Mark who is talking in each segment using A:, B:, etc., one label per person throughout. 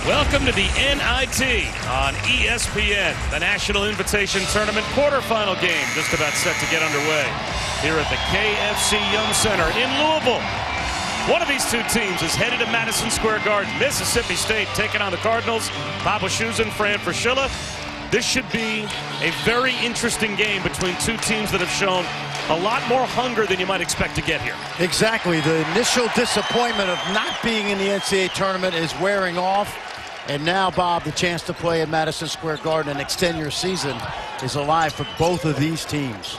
A: Welcome to the NIT on ESPN. The National Invitation Tournament quarterfinal game just about set to get underway here at the KFC Yum Center in Louisville. One of these two teams is headed to Madison Square Garden. Mississippi State taking on the Cardinals. Bob Wischusen, Fran Fraschilla. This should be a very interesting game between two teams that have shown a lot more hunger than you might expect to get here.
B: Exactly. The initial disappointment of not being in the NCAA tournament is wearing off. And now, Bob, the chance to play at Madison Square Garden and extend your season is alive for both of these teams.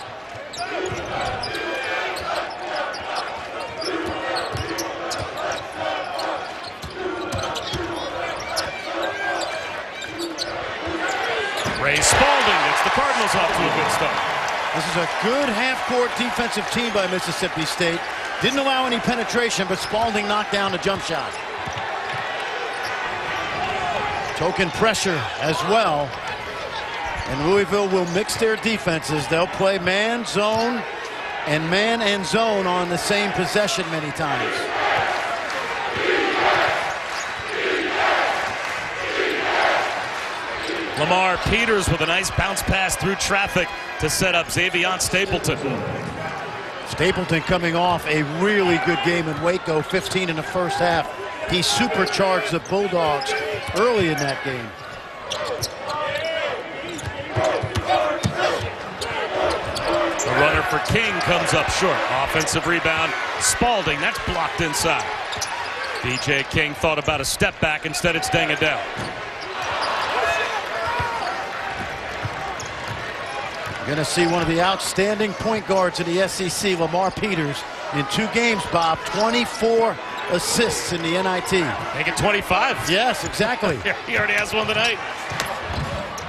A: Ray Spalding gets the Cardinals off to a good start.
B: This is a good half-court defensive team by Mississippi State. Didn't allow any penetration, but Spalding knocked down the jump shot. Token pressure as well. And Louisville will mix their defenses. They'll play man, zone, and zone on the same possession many times.
A: Lamar Peters with a nice bounce pass through traffic to set up Xavier Stapleton.
B: Stapleton coming off a really good game in Waco, 15 in the first half. He supercharged the Bulldogs early in that game.
A: The runner for King comes up short. Offensive rebound. Spalding, that's blocked inside. DJ King thought about a step back. Instead, it's Dengadell.
B: You're going to see one of the outstanding point guards in the SEC, Lamar Peters, in 2 games, Bob. 24 assists in the NIT.
A: Make it 25.
B: Yes, exactly.
A: He already has one tonight.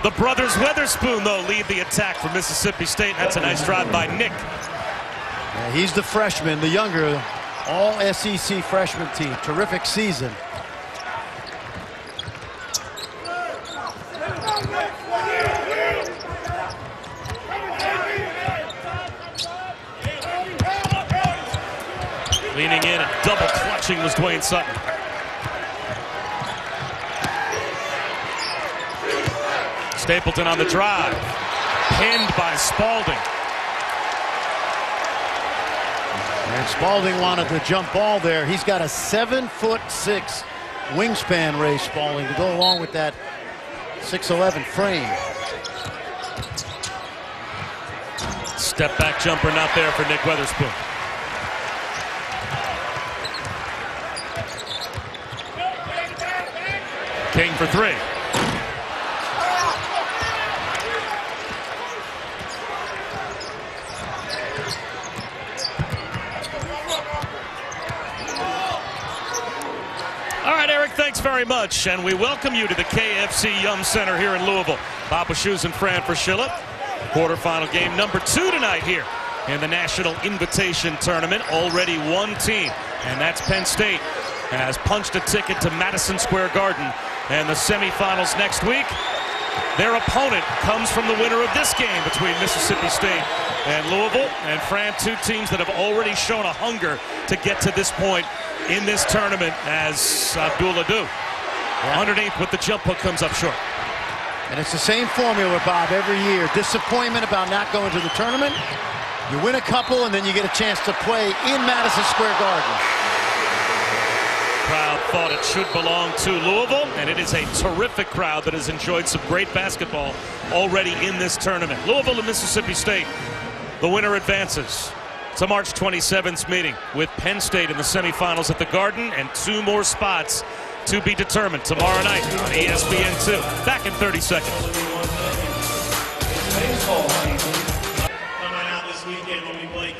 A: The brothers Weatherspoon, though, lead the attack for Mississippi State. That's a nice drive by Nick.
B: Yeah, he's the freshman, the younger, all SEC freshman team. Terrific season.
A: Leaning in and double clutching was Dwayne Sutton. Stapleton on the drive. Pinned by Spalding.
B: And Spalding wanted the jump ball there. He's got a 7'6" wingspan, Ray Spalding, to go along with that 6'11" frame.
A: Step back jumper not there for Nick Weatherspoon. King for 3. All right, Eric, thanks very much. And we welcome you to the KFC Yum Center here in Louisville. Bob Wischusen and Fran Fraschilla. Quarterfinal game number 2 tonight here in the National Invitation Tournament. Already one team, and that's Penn State, has punched a ticket to Madison Square Garden and the semifinals next week. Their opponent comes from the winner of this game between Mississippi State and Louisville. And Fran, 2 teams that have already shown a hunger to get to this point in this tournament, as Abdullah do. 108th with the jump hook comes up short.
B: And it's the same formula, Bob, every year. Disappointment about not going to the tournament. You win a couple, and then you get a chance to play in Madison Square Garden.
A: Crowd thought it should belong to Louisville, and it is a terrific crowd that has enjoyed some great basketball already in this tournament. Louisville and Mississippi State, the winner advances to March 27th meeting with Penn State in the semifinals at the Garden, and 2 more spots to be determined tomorrow night on ESPN2. Back in 30 seconds.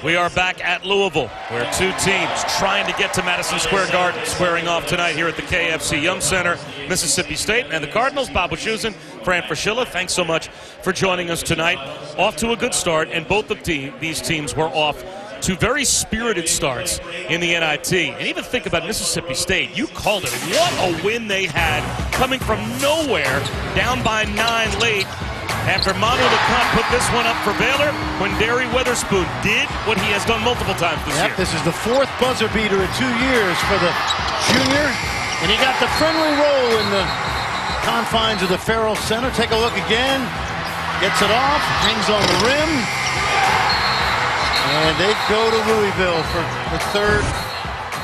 A: We are back at Louisville, where 2 teams trying to get to Madison Square Garden, squaring off tonight here at the KFC Yum Center. Mississippi State and the Cardinals. Bob Wischusen, Fran Fraschilla, thanks so much for joining us tonight. Off to a good start, and both of these teams were off to very spirited starts in the NIT. And even think about Mississippi State. You called it. What a win they had, coming from nowhere, down by 9 late. After Manu LeCompte put this one up for Baylor, when Derry Weatherspoon did what he has done multiple times this year.
B: This is the 4th buzzer beater in 2 years for the junior, and he got the friendly roll in the confines of the Farrell Center. Take a look again. Gets it off, hangs on the rim. And they go to Louisville for the third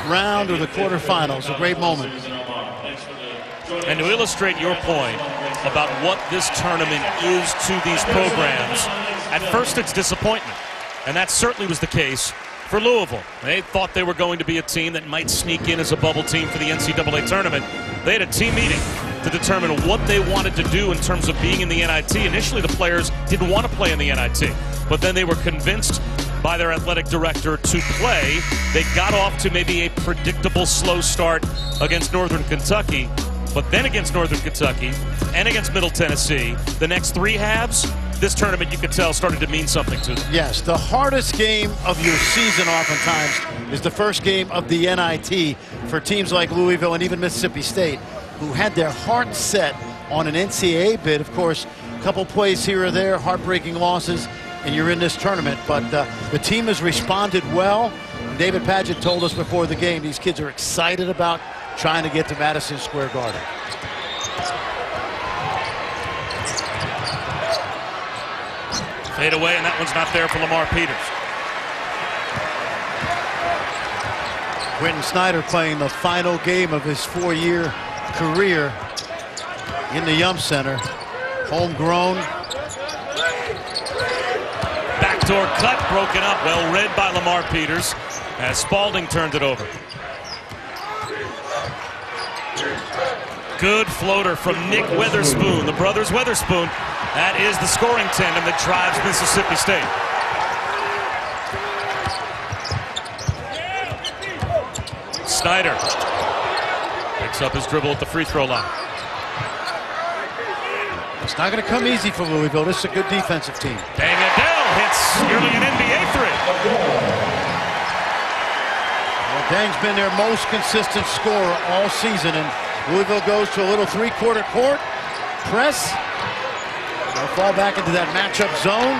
B: round of the quarterfinals. A great moment.
A: And to illustrate your point about what this tournament is to these programs, at first it's disappointment. And that certainly was the case for Louisville. They thought they were going to be a team that might sneak in as a bubble team for the NCAA tournament. They had a team meeting to determine what they wanted to do in terms of being in the NIT. Initially, the players didn't want to play in the NIT, but then they were convinced by their athletic director to play. They got off to maybe a predictable slow start against Northern Kentucky, but then against Northern Kentucky and against Middle Tennessee, the next three halves, this tournament, you could tell, started to mean something to them.
B: Yes, the hardest game of your season oftentimes is the first game of the NIT for teams like Louisville and even Mississippi State, who had their heart set on an NCAA bid. Of course, a couple plays here or there, heartbreaking losses, and you're in this tournament. But the team has responded well. David Padgett told us before the game these kids are excited about trying to get to Madison Square Garden.
A: Fade away, and that one's not there for Lamar Peters.
B: Quentin Snyder playing the final game of his 4-year career in the Yum Center. Homegrown.
A: Backdoor cut, broken up, well read by Lamar Peters as Spalding turned it over. Good floater from Nick Weatherspoon, the brothers Weatherspoon. That is the scoring tandem that drives Mississippi State. Snyder picks up his dribble at the free throw line.
B: It's not going to come easy for Louisville. This is a good defensive team.
A: Deng Adel hits nearly an NBA three.
B: Well, Deng's been their most consistent scorer all season, and Louisville goes to a little three-quarter court press. They'll fall back into that matchup zone.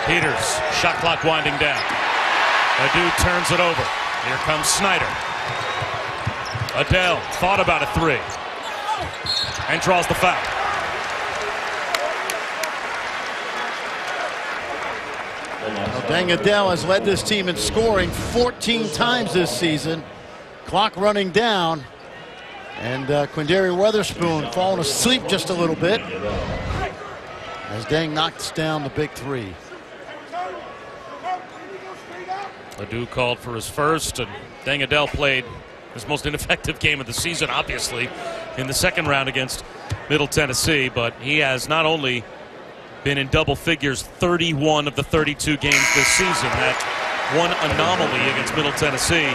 A: Peters, shot clock winding down. Adu turns it over. Here comes Snyder. Adele thought about a three and draws the foul.
B: Deng Adel has led this team in scoring 14 times this season. Clock running down. And Quindary Weatherspoon falling asleep just a little bit as Deng knocks down the big three.
A: Adu called for his first, and Deng Adel played his most ineffective game of the season, obviously, in the second round against Middle Tennessee. But he has not only been in double figures 31 of the 32 games this season. That one anomaly against Middle Tennessee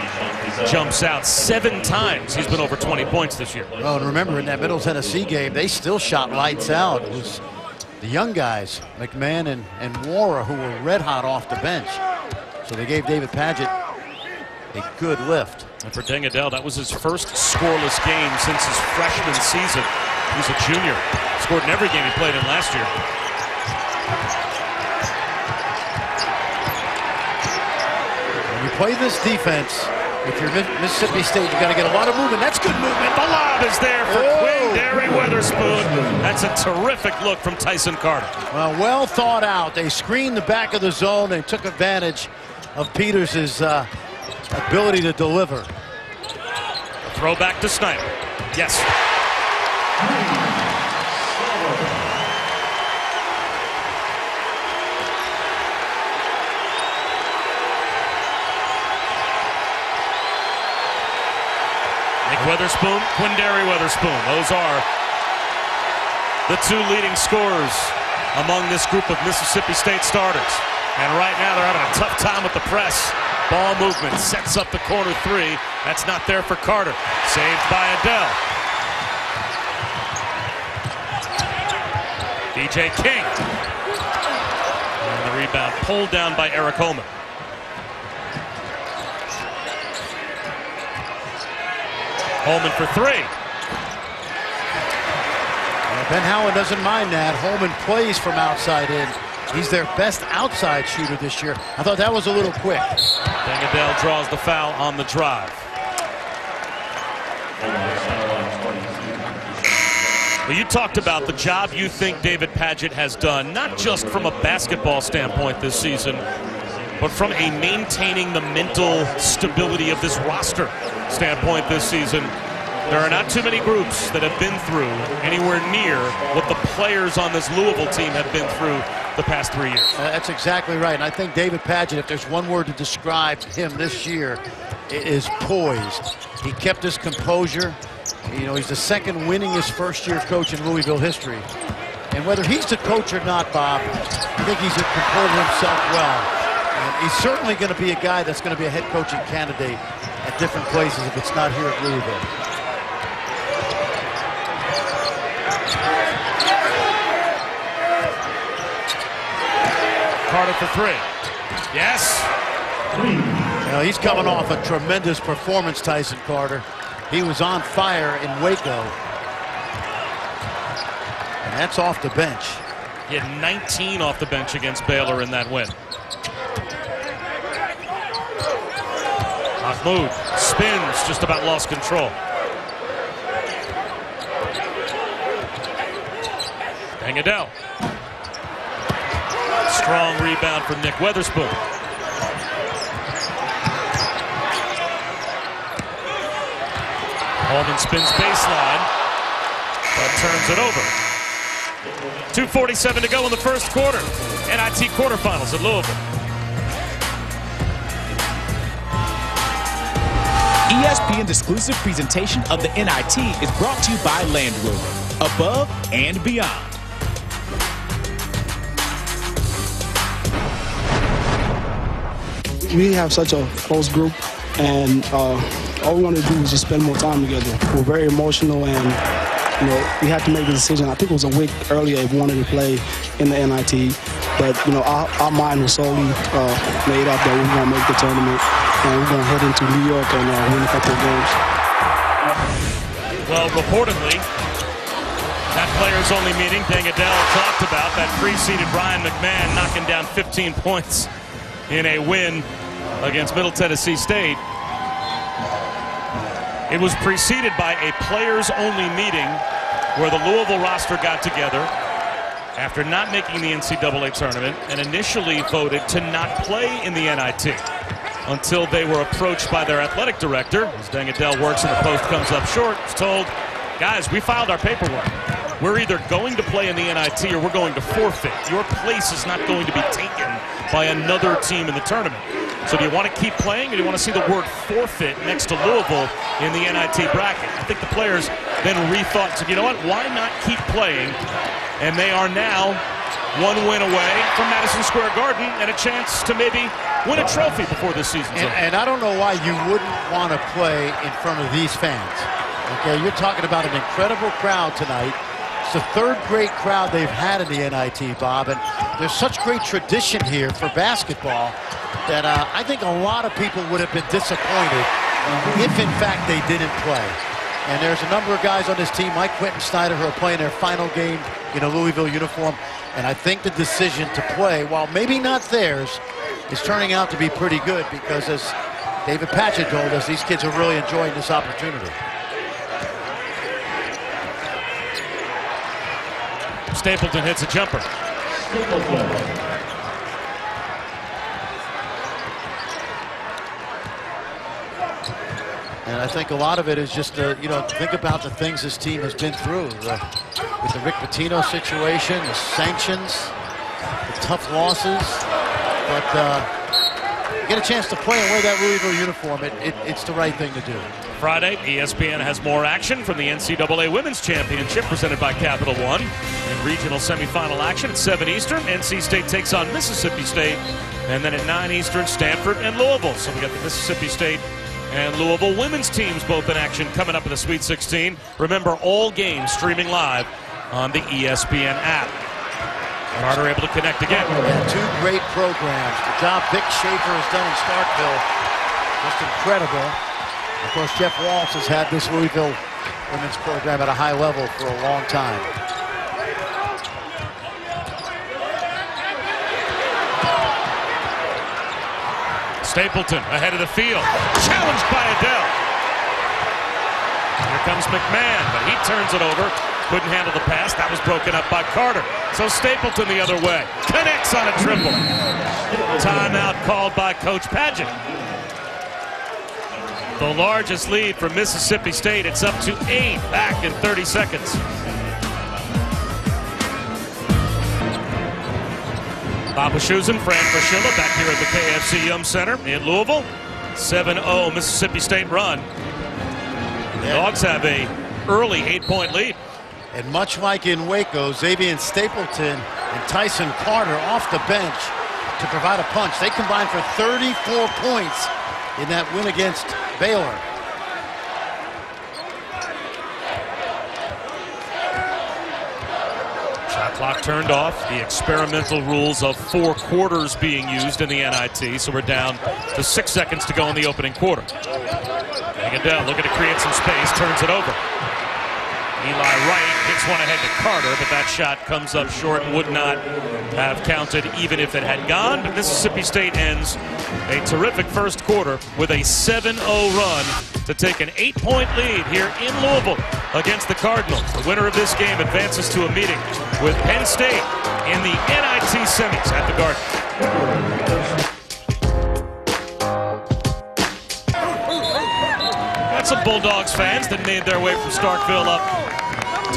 A: jumps out. 7 times he's been over 20 points this year.
B: Well, and remember, in that Middle Tennessee game, they still shot lights out. It was the young guys, McMahon and Wara, who were red hot off the bench. So they gave David Padgett a good lift.
A: And for Deng Adel, that was his first scoreless game since his freshman season. He's a junior. Scored in every game he played in last year.
B: When you play this defense, if you're Mississippi State, you got to get a lot of movement. That's good movement.
A: The lob is there for Quindary Weatherspoon. That's a terrific look from Tyson Carter.
B: Well thought out. They screened the back of the zone and took advantage of Peters' ability to deliver.
A: Throw back to Snyder. Yes. Nick Weatherspoon, Quindary Weatherspoon. Those are the 2 leading scorers among this group of Mississippi State starters. And right now they're having a tough time with the press. Ball movement sets up the corner 3. That's not there for Carter. Saved by Adele. DJ King. And the rebound pulled down by Eric Holman. Holman for 3.
B: Ben Howland doesn't mind that. Holman plays from outside in. He's their best outside shooter this year. I thought that was a little quick.
A: Bangadel draws the foul on the drive. Well, you talked about the job you think David Padgett has done, not just from a basketball standpoint this season, but from a maintaining the mental stability of this roster standpoint this season. There are not too many groups that have been through anywhere near what the players on this Louisville team have been through the past 3 years.
B: That's exactly right. And I think David Padgett, if there's one word to describe him this year, it is poised. He kept his composure. You know, he's the second winningest first-year coach in Louisville history. And whether he's the coach or not, Bob, I think he's comported himself well. And he's certainly going to be a guy that's going to be a head coaching candidate at different places if it's not here at Louisville.
A: Carter for three. Yes.
B: Now, he's coming off a tremendous performance, Tyson Carter. He was on fire in Waco. And that's off the bench.
A: He had 19 off the bench against Baylor in that win. Mahmoud spins, just about lost control. Bangadel. Strong rebound from Nick Weatherspoon. Holman spins baseline, but turns it over. 2:47 to go in the first quarter. NIT quarterfinals at Louisville.
C: ESPN's exclusive presentation of the NIT is brought to you by Land Rover. Above and beyond.
D: We have such a close group, and all we want to do is just spend more time together. We're very emotional, and you know, we had to make a decision. I think it was a week earlier if we wanted to play in the NIT, but you know, our mind was solely made up that we were going to make the tournament, and we're going to head into New York and win a couple of games.
A: Well, reportedly, that players-only meeting Bangadel talked about that preceded Ryan McMahon knocking down 15 points in a win against Middle Tennessee State. It was preceded by a players-only meeting where the Louisville roster got together after not making the NCAA tournament and initially voted to not play in the NIT until they were approached by their athletic director. As Bangadel works and the post comes up short, was told, guys, we filed our paperwork. We're either going to play in the NIT or we're going to forfeit. Your place is not going to be taken by another team in the tournament. So do you want to keep playing, or do you want to see the word forfeit next to Louisville in the NIT bracket? I think the players then rethought, said, you know what, why not keep playing? And they are now one win away from Madison Square Garden and a chance to maybe win a trophy before this season's over.
B: And I don't know why you wouldn't want to play in front of these fans. Okay, you're talking about an incredible crowd tonight. It's the third great crowd they've had in the NIT, Bob, and there's such great tradition here for basketball that I think a lot of people would have been disappointed if, in fact, they didn't play. And there's a number of guys on this team, like Quentin Snyder, who are playing their final game in a Louisville uniform, and I think the decision to play, while maybe not theirs, is turning out to be pretty good because, as David Padgett told us, these kids are really enjoying this opportunity.
A: Stapleton hits a jumper.
B: And I think a lot of it is just, you know, think about the things this team has been through. With the Rick Pitino situation, the sanctions, the tough losses. But get a chance to play and wear that Louisville uniform, it's the right thing to do.
A: Friday, ESPN has more action from the NCAA Women's Championship presented by Capital One. In regional semifinal action at 7 Eastern, NC State takes on Mississippi State. And then at 9 Eastern, Stanford and Louisville. So we got the Mississippi State and Louisville women's teams both in action coming up in the Sweet 16. Remember, all games streaming live on the ESPN app. Carter able to connect again.
B: Yeah, two great programs. The job Vic Schaefer has done in Starkville, just incredible. Of course, Jeff Walsh has had this Louisville women's program at a high level for a long time.
A: Stapleton ahead of the field. Challenged by Adele. Here comes McMahon, but he turns it over. Couldn't handle the pass. That was broken up by Carter. So Stapleton the other way. Connects on a triple. Timeout called by Coach Padgett. The largest lead for Mississippi State. It's up to 8 back in 30 seconds. Bob Wischusen, Fran Fraschilla back here at the KFC Yum Center in Louisville. 7-0 Mississippi State run. The Dogs have a early 8-point lead.
B: And much like in Waco, Xavier Stapleton and Tyson Carter off the bench to provide a punch. They combined for 34 points in that win against Baylor.
A: Shot clock turned off. The experimental rules of 4 quarters being used in the NIT. So we're down to 6 seconds to go in the opening quarter. Adele looking to create some space, turns it over. Eli Wright hits one ahead to Carter, but that shot comes up short and would not have counted even if it had gone. But Mississippi State ends a terrific first quarter with a 7-0 run to take an 8-point lead here in Louisville against the Cardinals. The winner of this game advances to a meeting with Penn State in the NIT semis at the Garden. Some Bulldogs fans that made their way from Starkville up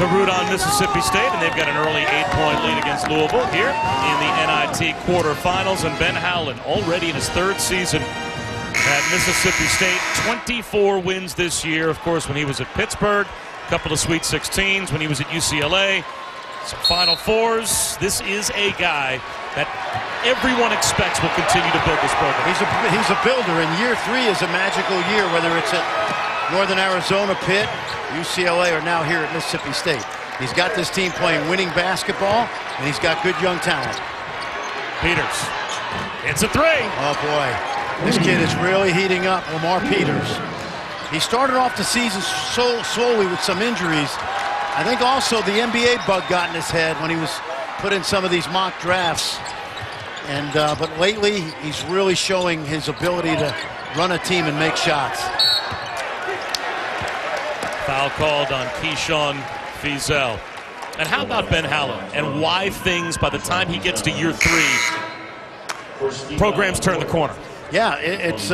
A: to root on Mississippi State, and they've got an early 8-point lead against Louisville here in the NIT quarterfinals. And Ben Howland, already in his 3rd season at Mississippi State, 24 wins this year. Of course, when he was at Pittsburgh, a couple of Sweet 16s when he was at UCLA. Some Final Fours. This is a guy that everyone expects will continue to build this program.
B: He's a builder, and year 3 is a magical year, whether it's at Northern Arizona, Pitt, UCLA, or now here at Mississippi State. He's got this team playing winning basketball, and he's got good young talent.
A: Peters. It's a 3.
B: Oh, boy. This kid is really heating up, Lamar Peters. He started off the season so slowly with some injuries. I think also the NBA bug got in his head when he was put in some of these mock drafts. And but lately, he's really showing his ability to run a team and make shots.
A: Foul called on Keyshawn Feazell. And how about Ben Howland and why things, by the time he gets to year 3, programs turn the corner?
B: Yeah, it's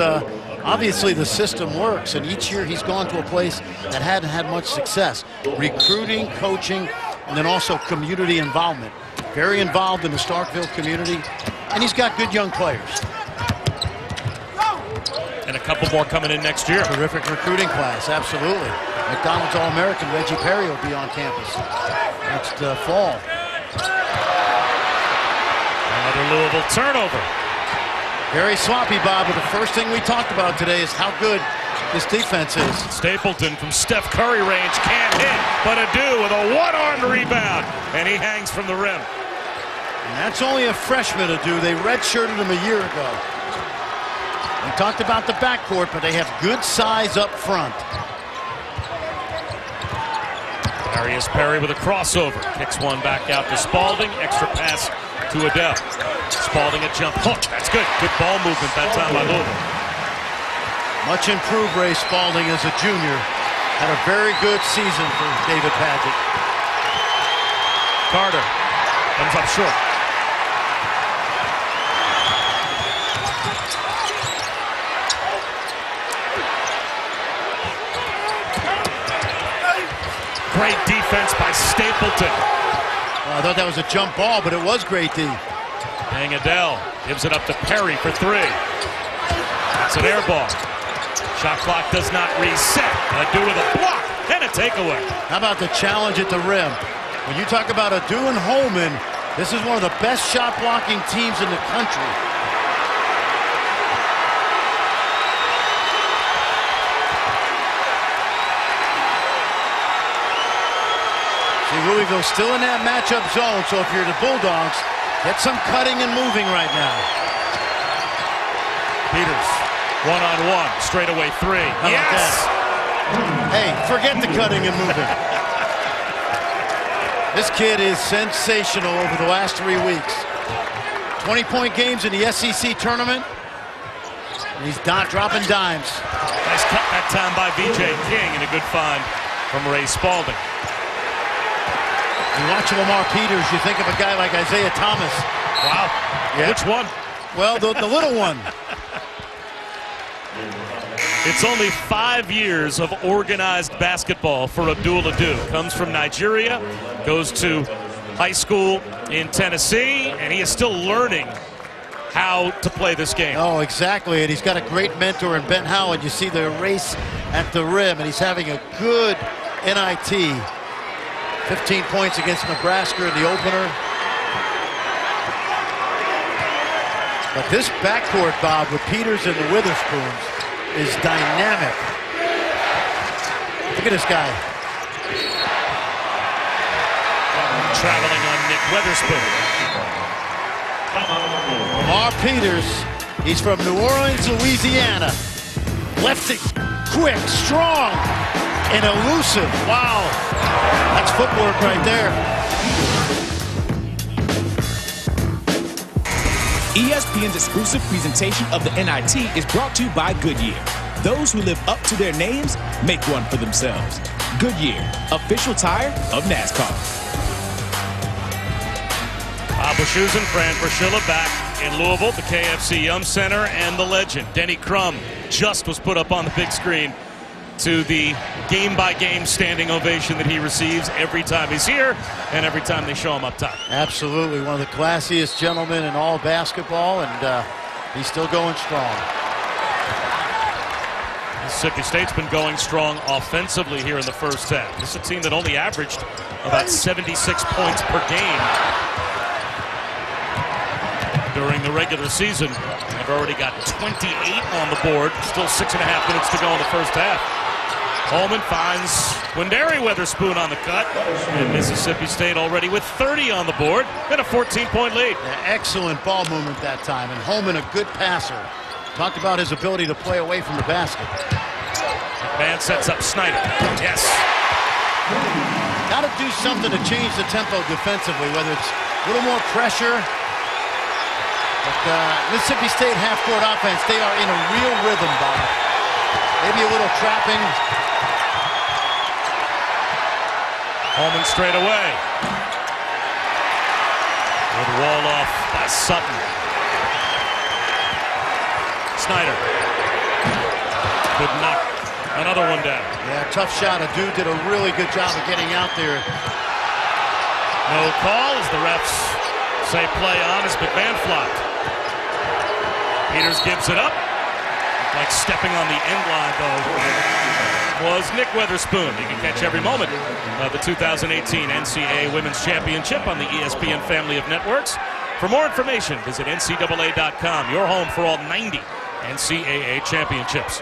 B: obviously the system works, and each year he's gone to a place that hadn't had much success. Recruiting, coaching, and then also community involvement. Very involved in the Starkville community, and he's got good young players.
A: And a couple more coming in next year.
B: Terrific recruiting class, absolutely. McDonald's All-American Reggie Perry will be on campus next fall.
A: Another Louisville turnover.
B: Very sloppy, Bob, but the first thing we talked about today is how good this defense is.
A: Stapleton from Steph Curry range can't hit, but Adu with a one-armed rebound, and he hangs from the rim.
B: And that's only a freshman, Adu. They redshirted him a year ago. We talked about the backcourt, but they have good size up front.
A: Darius Perry with a crossover. Kicks one back out to Spalding. Extra pass to Adele. Spalding a jump hook. That's good. Good ball movement that time by Louisville.
B: Much improved Ray Spalding as a junior. Had a very good season for David Padgett.
A: Carter comes up short. Great defense by Stapleton.
B: I thought that was a jump ball, but it was great D.
A: Bang Adele gives it up to Perry for 3. That's an air ball. Shot clock does not reset. Adu with a block and a takeaway.
B: How about the challenge at the rim? When you talk about Adu and Holman, this is one of the best shot blocking teams in the country. Louisville still in that matchup zone, so if you're the Bulldogs, get some cutting and moving right now.
A: Peters, one-on-one, straightaway 3. Yes!
B: Hey, forget the cutting and moving. This kid is sensational over the last 3 weeks. 20-point games in the SEC tournament. He's not dropping dimes.
A: Nice cut that time by VJ King, and a good find from Ray Spalding.
B: You watch Lamar Peters, you think of a guy like Isaiah Thomas.
A: Wow.
B: Yeah.
A: Which one?
B: Well, the little one.
A: It's only 5 years of organized basketball for Abdul Adu. Comes from Nigeria, goes to high school in Tennessee, and he is still learning how to play this game.
B: Oh, exactly. And he's got a great mentor in Ben Howland. You see the race at the rim, and he's having a good NIT. 15 points against Nebraska in the opener. But this backcourt, Bob, with Peters and the Witherspoons is dynamic. Look at this guy.
A: Traveling on Nick Weatherspoon.
B: Lamar Peters, he's from New Orleans, Louisiana. Lefty, quick, strong, and elusive. Wow, that's footwork right there.
C: ESPN's exclusive presentation of the NIT is brought to you by Goodyear. Those who live up to their names make one for themselves. Goodyear, official tire of NASCAR.
A: Bob Wischusen, Fran Fraschilla back in Louisville, the KFC Yum Center, and the legend, Denny Crum, just was put up on the big screen to the game-by-game standing ovation that he receives every time he's here and every time they show him up top.
B: Absolutely, one of the classiest gentlemen in all basketball, and he's still going strong.
A: Mississippi State's been going strong offensively here in the first half. This is a team that only averaged about 76 points per game during the regular season. They've already got 28 on the board. Still 6.5 minutes to go in the first half. Holman finds Quindary Weatherspoon on the cut. And Mississippi State already with 30 on the board and a 14-point lead.
B: Yeah, excellent ball movement that time. And Holman, a good passer. Talked about his ability to play away from the basket.
A: McMahon sets up Snyder. Yes.
B: Got to do something to change the tempo defensively, whether it's a little more pressure. But Mississippi State half-court offense, they are in a real rhythm, Bob. Maybe a little trapping.
A: Holman straight away. Good wall off by Sutton. Snyder. Could knock another one down.
B: Yeah, tough shot. A dude did a really good job of getting out there.
A: No call as the refs say play on as McMahon flopped. Peters gives it up. Like stepping on the end line, though, was Nick Weatherspoon. You can catch every moment of the 2018 NCAA Women's Championship on the ESPN family of networks. For more information, visit NCAA.com, your home for all 90 NCAA championships.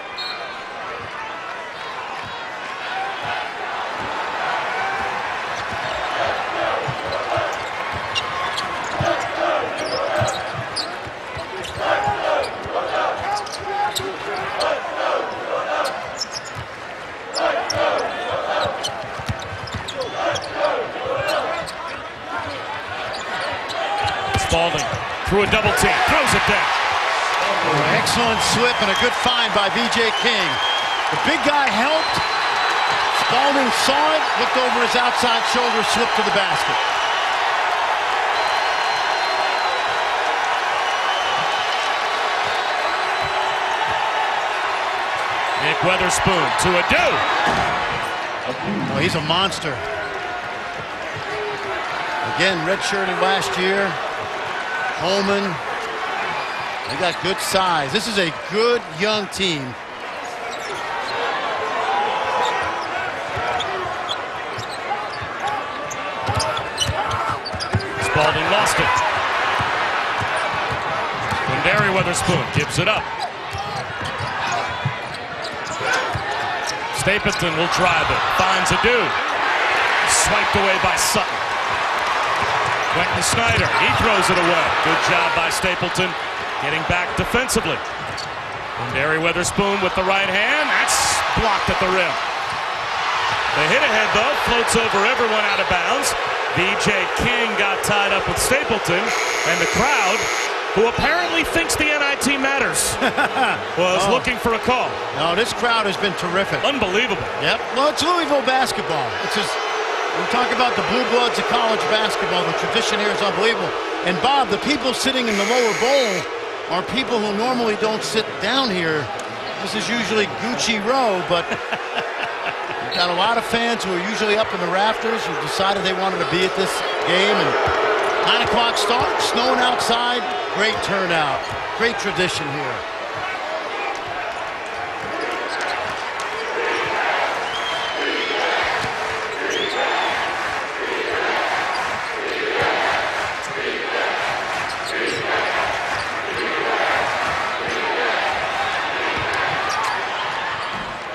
A: Spalding through a double team, throws it down.
B: Oh, excellent slip and a good find by VJ King. The big guy helped. Spalding saw it, looked over his outside shoulder, slipped to the basket.
A: Nick Weatherspoon to Adu.
B: Oh, he's a monster. Again, redshirted last year. Holman, they got good size. This is a good young team.
A: Spalding lost it. Quindary Weatherspoon gives it up. Stapleton will drive it. Finds Adu. Swiped away by Sutton. Quentin Snyder, he throws it away. Good job by Stapleton getting back defensively. Quindary Weatherspoon with the right hand. That's blocked at the rim. The hit ahead, though, floats over everyone out of bounds. VJ King got tied up with Stapleton, and the crowd who apparently thinks the NIT matters, was looking for a call.
B: No, this crowd has been terrific.
A: Unbelievable.
B: Yep. Well, it's Louisville basketball. It's just, we talk about the blue bloods of college basketball. The tradition here is unbelievable. And Bob, the people sitting in the lower bowl are people who normally don't sit down here. This is usually Gucci Row, but we've got a lot of fans who are usually up in the rafters who decided they wanted to be at this game. And 9 o'clock start, snowing outside, great turnout, great tradition here.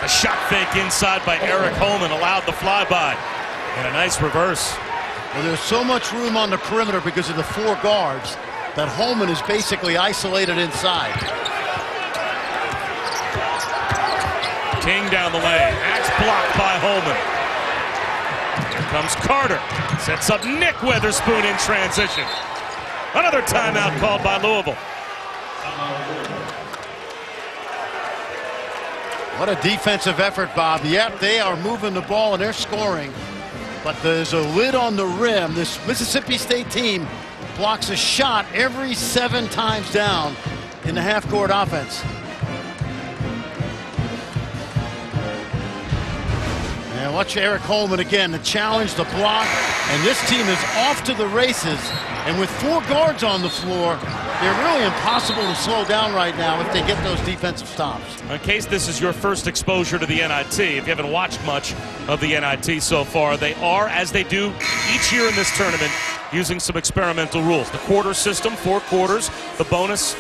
A: A shot fake inside by Eric Holman allowed the flyby, and a nice reverse.
B: Well, there's so much room on the perimeter because of the 4 guards that Holman is basically isolated inside.
A: King down the lane. That's blocked by Holman. Here comes Carter. Sets up Nick Weatherspoon in transition. Another timeout called by Louisville.
B: What a defensive effort, Bob. Yep, they are moving the ball and they're scoring. But there's a lid on the rim. This Mississippi State team blocks a shot every 7 times down in the half-court offense. And watch Eric Holman again, the challenge, the block, and this team is off to the races. And with 4 guards on the floor, they're really impossible to slow down right now if they get those defensive stops.
A: In case this is your first exposure to the NIT, if you haven't watched much of the NIT so far, they are, as they do each year in this tournament, using some experimental rules. The quarter system, 4 quarters. The bonus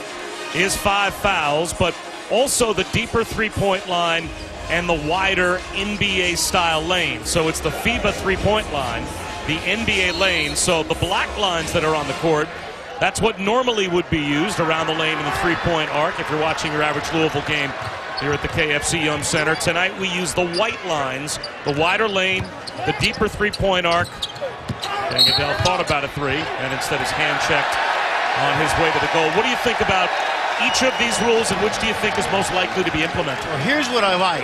A: is 5 fouls, but also the deeper three-point line and the wider NBA-style lane. So it's the FIBA three-point line, the NBA lane. So the black lines that are on the court, that's what normally would be used around the lane in the three-point arc if you're watching your average Louisville game here at the KFC Yum Center. Tonight we use the white lines, the wider lane, the deeper three-point arc. And Goodell thought about a 3 and instead is hand-checked on his way to the goal. What do you think about each of these rules and which do you think is most likely to be implemented?
B: Well, here's what I like.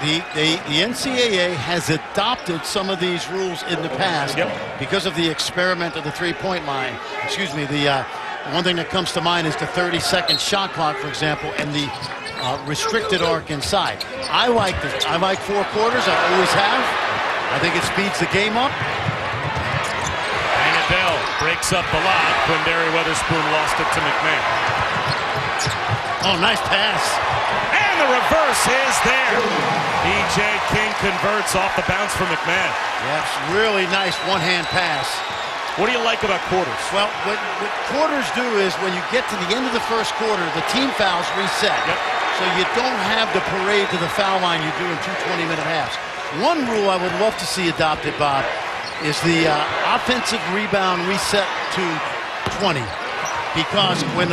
B: The NCAA has adopted some of these rules in the past because of the experiment of the three-point line. Excuse me, the one thing that comes to mind is the 30-second shot clock, for example, and the restricted arc inside. I like 4 quarters. I always have. I think it speeds the game up.
A: Bell breaks up the lob. Quindary Weatherspoon lost it to McMahon.
B: Oh, nice pass.
A: And the reverse is there. DJ King converts off the bounce from McMahon.
B: Yes, really nice one-hand pass.
A: What do you like about quarters?
B: Well, what quarters do is when you get to the end of the first quarter, the team fouls reset. So you don't have the parade to the foul line you do in 2 20-minute halves. One rule I would love to see adopted, Bob, is the offensive rebound reset to 20. Because when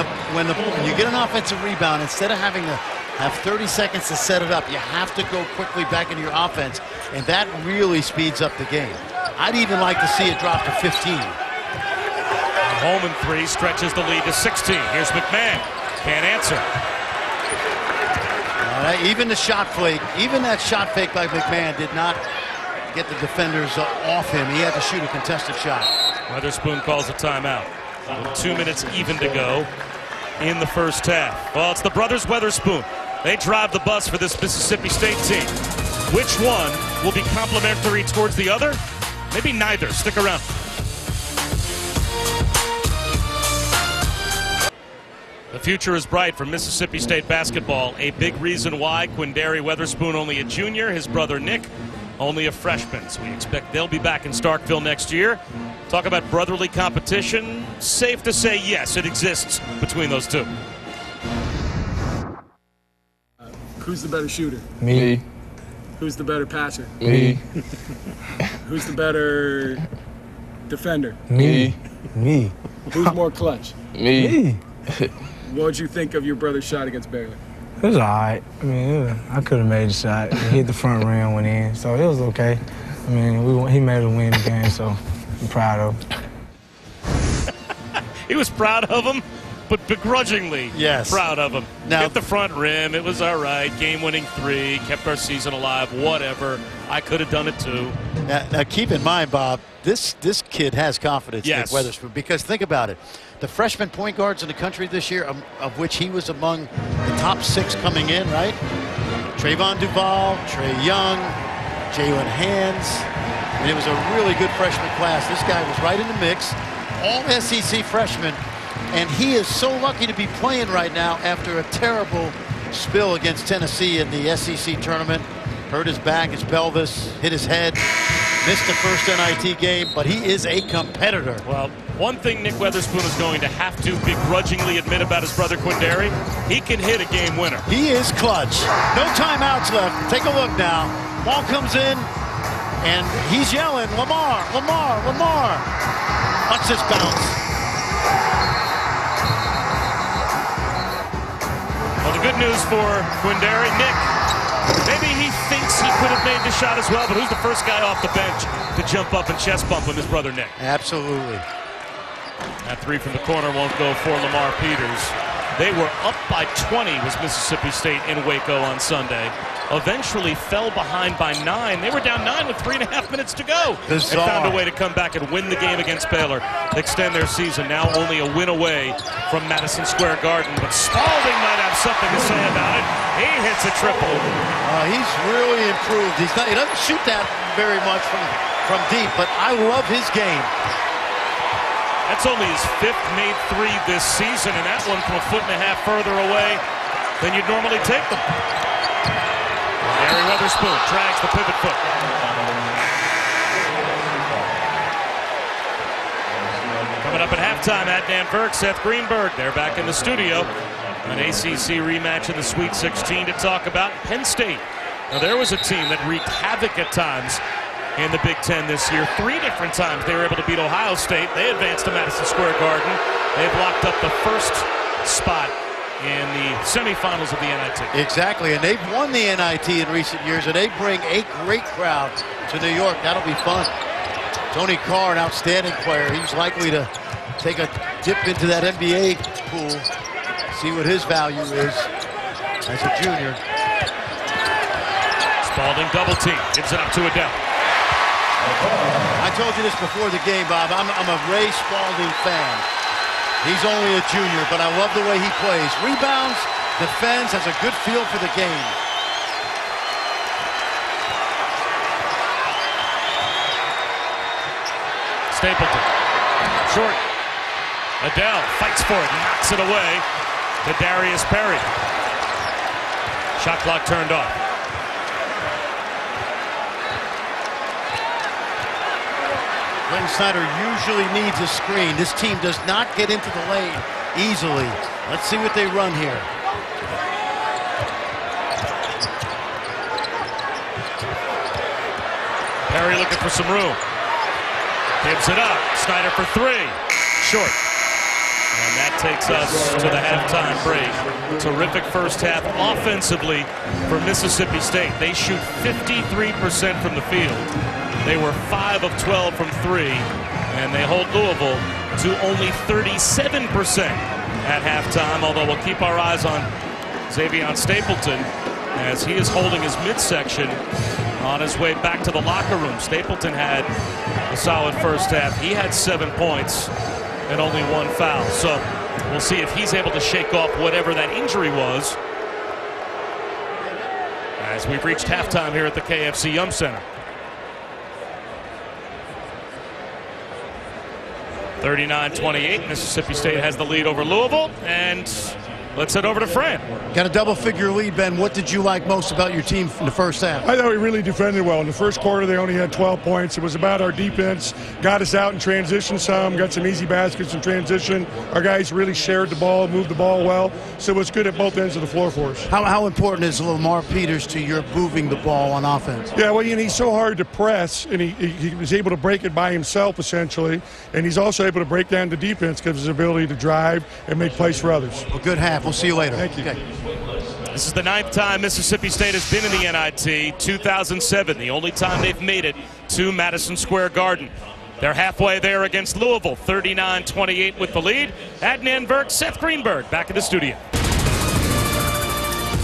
B: you get an offensive rebound, instead of having to have 30 seconds to set it up, you have to go quickly back into your offense, and that really speeds up the game. I'd even like to see it drop to 15.
A: Holman 3 stretches the lead to 16. Here's McMahon. Can't answer.
B: Even the shot fake, even that shot fake by McMahon did not get the defenders off him. He had to shoot a contested shot.
A: Weatherspoon calls a timeout. 2 minutes even to go in the first half. Well, it's the brothers Weatherspoon. They drive the bus for this Mississippi State team. Which one will be complimentary towards the other? Maybe neither. Stick around. The future is bright for Mississippi State basketball. A big reason why Quindary Weatherspoon only a junior, his brother Nick only a freshman. So we expect they'll be back in Starkville next year. Talk about brotherly competition. Safe to say, yes, it exists between those two.
E: Who's the better shooter?
F: Me.
E: Who's the better passer?
F: Me.
E: Who's the better defender?
F: Me. Me.
E: Who's more clutch?
F: Me.
E: What would you think of your brother's shot against Baylor?
F: It was all right. I mean, I could have made the shot. He hit the front rim, went in, so it was okay. I mean, he made us win the game, so I'm proud of him.
A: He was proud of him. but begrudgingly proud of him.
B: Now,
A: hit the front rim. It was all right. Game-winning three. Kept our season alive. Whatever. I could have done it too.
B: Now keep in mind, Bob, this kid has confidence,
A: yes.
B: Nick Weatherspoon, because think about it. The freshman point guards in the country this year, of which he was among the top 6 coming in, right? Trayvon Duval, Trae Young, Jalen Hands. And it was a really good freshman class. This guy was right in the mix. All SEC freshmen. And he is so lucky to be playing right now after a terrible spill against Tennessee in the SEC tournament. Hurt his back, his pelvis, hit his head, missed the first NIT game, but he is a competitor.
A: Well, one thing Nick Weatherspoon is going to have to begrudgingly admit about his brother Quinndary, he can hit a game winner.
B: He is clutch. No timeouts left. Take a look now. Ball comes in, and he's yelling, Lamar, Lamar, Lamar. Watch this bounce.
A: Well, the good news for Quinndary, Nick, maybe he thinks he could have made the shot as well, but who's the first guy off the bench to jump up and chest bump with his brother Nick?
B: Absolutely.
A: That three from the corner won't go for Lamar Peters. They were up by 20, was Mississippi State in Waco on Sunday. Eventually fell behind by 9. They were down 9 with 3.5 minutes to go.
B: Bizarre.
A: And found a way to come back and win the game against Baylor, extend their season. Now only a win away from Madison Square Garden. But Spalding might have something to say about it. He hits a triple.
B: He's really improved. He doesn't shoot that very much from deep, but I love his game.
A: That's only his 5th made 3 this season, and that one from a 1.5 feet further away than you'd normally take them. Gary Weatherspoon drags the pivot foot. Coming up at halftime, Adnan Virk, Seth Greenberg. They're back in the studio. An ACC rematch in the Sweet 16 to talk about. Penn State. Now, there was a team that wreaked havoc at times in the Big Ten this year. 3 different times they were able to beat Ohio State. They advanced to Madison Square Garden. They've locked up the first spot in the semifinals of the NIT.
B: Exactly, and they've won the NIT in recent years, and they bring a great crowd to New York. That'll be fun. Tony Carr, an outstanding player. He's likely to take a dip into that NBA pool, see what his value is as a junior.
A: Spalding double team, gives it up to Adele.
B: I told you this before the game, Bob. I'm a Ray Spalding fan. He's only a junior, but I love the way he plays. Rebounds, defends, has a good feel for the game.
A: Stapleton, short. Adele fights for it, knocks it away to Darius Perry. Shot clock turned off.
B: Quentin Snyder usually needs a screen. This team does not get into the lane easily. Let's see what they run here.
A: Perry looking for some room. Gives it up. Snyder for 3. Short. And that takes us to the halftime break. Terrific first half offensively for Mississippi State. They shoot 53% from the field. They were 5 of 12 from 3, and they hold Louisville to only 37% at halftime, although we'll keep our eyes on Xavier Stapleton as he is holding his midsection on his way back to the locker room. Stapleton had a solid first half. He had 7 points and only 1 foul. So we'll see if he's able to shake off whatever that injury was as we've reached halftime here at the KFC Yum Center. 39-28, Mississippi State has the lead over Louisville, and let's head over to Fran.
B: Got a double-figure lead, Ben. What did you like most about your team in the first half?
G: I thought we really defended well. In the first quarter, they only had 12 points. It was about our defense. Got us out in transition some, got some easy baskets in transition. Our guys really shared the ball, moved the ball well, so it was good at both ends of the floor for us.
B: How important is Lamar Peters to your moving the ball on offense?
G: Yeah, well, he's so hard to press, and he was able to break it by himself, essentially, and he's also able to break down the defense because of his ability to drive and make plays for others.
B: Well, good half. We'll see you later.
G: Thank you.
B: Okay.
A: This is the 9th time Mississippi State has been in the NIT, 2007, the only time they've made it to Madison Square Garden. They're halfway there against Louisville, 39-28 with the lead. Adnan Virk, Seth Greenberg, back in the studio.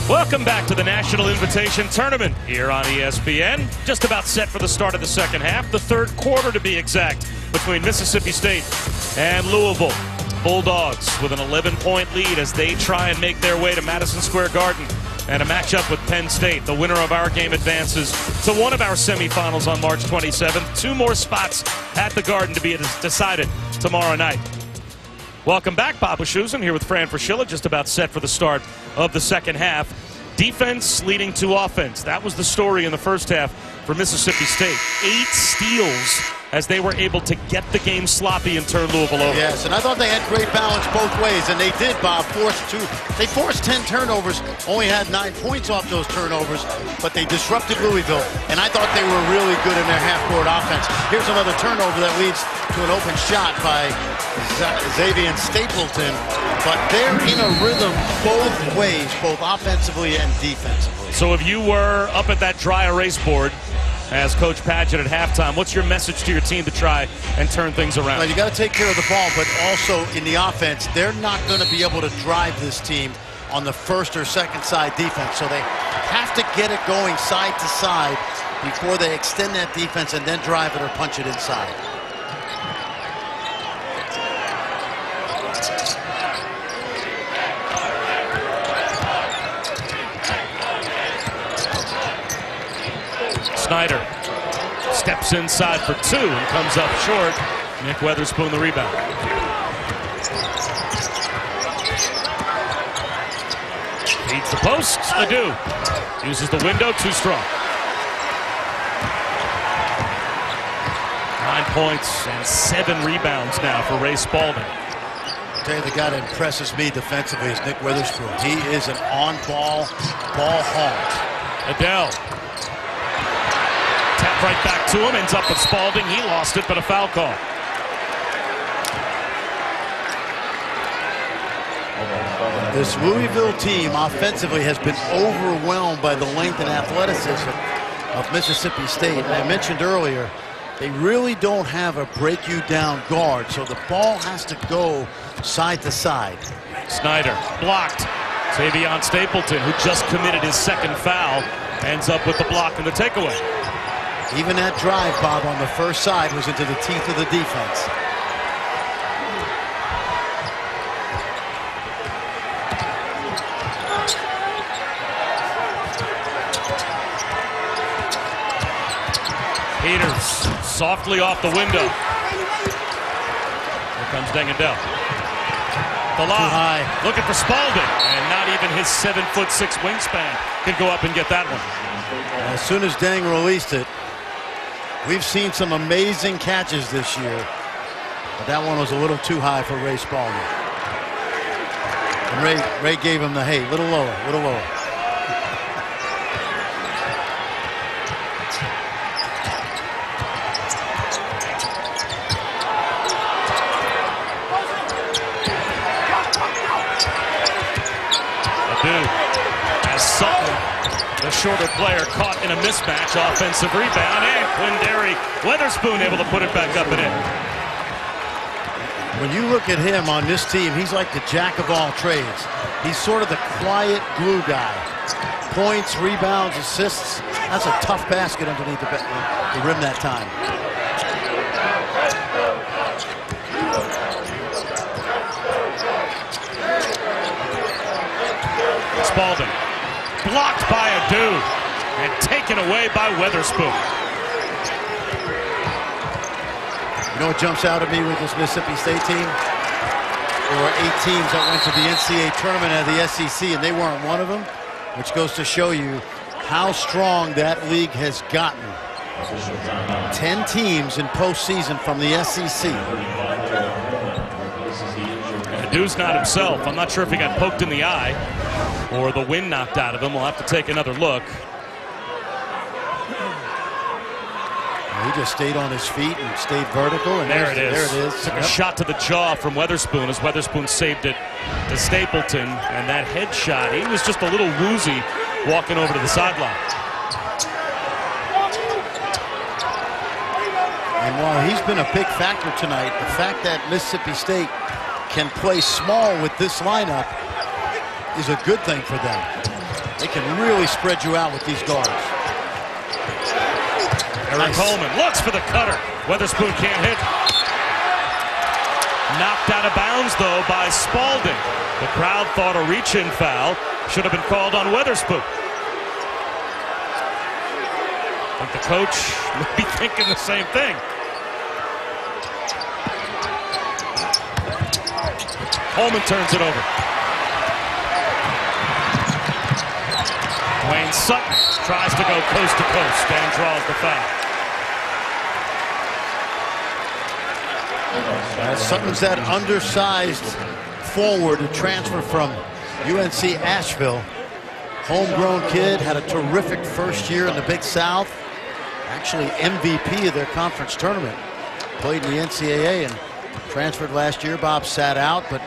A: Welcome back to the National Invitation Tournament here on ESPN. Just about set for the start of the second half, the third quarter to be exact, between Mississippi State and Louisville. Bulldogs with an 11-point lead as they try and make their way to Madison Square Garden and a matchup with Penn State. The winner of our game advances to one of our semifinals on March 27th. 2 more spots at the Garden to be decided tomorrow night. Welcome back. Bob Wischusen here with Fran Fraschilla, just about set for the start of the second half. Defense leading to offense. That was the story in the first half for Mississippi State. 8 steals as they were able to get the game sloppy and turn Louisville over.
B: Yes, and I thought they had great balance both ways, and they did, Bob. They forced 10 turnovers, only had 9 points off those turnovers, but they disrupted Louisville, and I thought they were really good in their half-court offense. Here's another turnover that leads to an open shot by Xavier Stapleton, but they're in a rhythm both ways, both offensively and defensively.
A: So if you were up at that dry erase board as Coach Padgett at halftime, what's your message to your team to try and turn things around?
B: Well, you got to take care of the ball, but also in the offense, they're not going to be able to drive this team on the first or second side defense. So they have to get it going side to side before they extend that defense and then drive it or punch it inside.
A: Snyder steps inside for 2 and comes up short. Nick Weatherspoon the rebound. Feeds the post. Adu uses the window, too strong. 9 points and 7 rebounds now for Ray Spalding.
B: I'll tell you, the guy that impresses me defensively is Nick Weatherspoon. He is an on-ball hawk.
A: Adele. Tap right back to him, ends up with Spalding. He lost it, but a foul call.
B: This Louisville team offensively has been overwhelmed by the length and athleticism of Mississippi State. And I mentioned earlier, they really don't have a break-you-down guard, so the ball has to go side to side.
A: Snyder blocked. Xavier Stapleton, who just committed his second foul, ends up with the block and the takeaway.
B: Even that drive, Bob, on the first side was into the teeth of the defense.
A: Peters softly off the window. Here comes Dengendell. The lob, looking for Spalding, and not even his 7'6" wingspan can go up and get that one.
B: As soon as Deng released it, we've seen some amazing catches this year, but that one was a little too high for Ray Spalding. And Ray gave him the, hey, little lower, little lower.
A: As Sutton, the shorter player, caught in a mismatch, offensive rebound, and Quindary Weatherspoon able to put it back up and in.
B: When you look at him on this team, he's like the jack of all trades. He's sort of the quiet glue guy. Points, rebounds, assists. That's a tough basket underneath the rim that time.
A: Spalding blocked by Adu and taken away by Weatherspoon.
B: You know what jumps out at me with this Mississippi State team? There were 8 teams that went to the NCAA tournament at the SEC, and they weren't one of them, which goes to show you how strong that league has gotten. 10 teams in postseason from the SEC.
A: Adu's not himself. I'm not sure if he got poked in the eye or the wind knocked out of him. We'll have to take another look.
B: He just stayed on his feet and stayed vertical. And
A: there it is.
B: There it is.
A: Took a shot to the jaw from Weatherspoon as Weatherspoon saved it to Stapleton. And that headshot, he was just a little woozy walking over to the sideline.
B: And while he's been a big factor tonight, the fact that Mississippi State can play small with this lineup is a good thing for them. They can really spread you out with these guards.
A: Eric Coleman looks for the cutter. Weatherspoon can't hit. Knocked out of bounds, though, by Spalding. The crowd thought a reach-in foul should have been called on Weatherspoon. I think the coach may be thinking the same thing. Coleman turns it over. Wayne Sutton tries to go coast to coast and draws the foul.
B: Sutton's that undersized forward who transferred from UNC Asheville. Homegrown kid, had a terrific first year in the Big South. Actually MVP of their conference tournament. Played in the NCAA and transferred last year. Bob sat out, but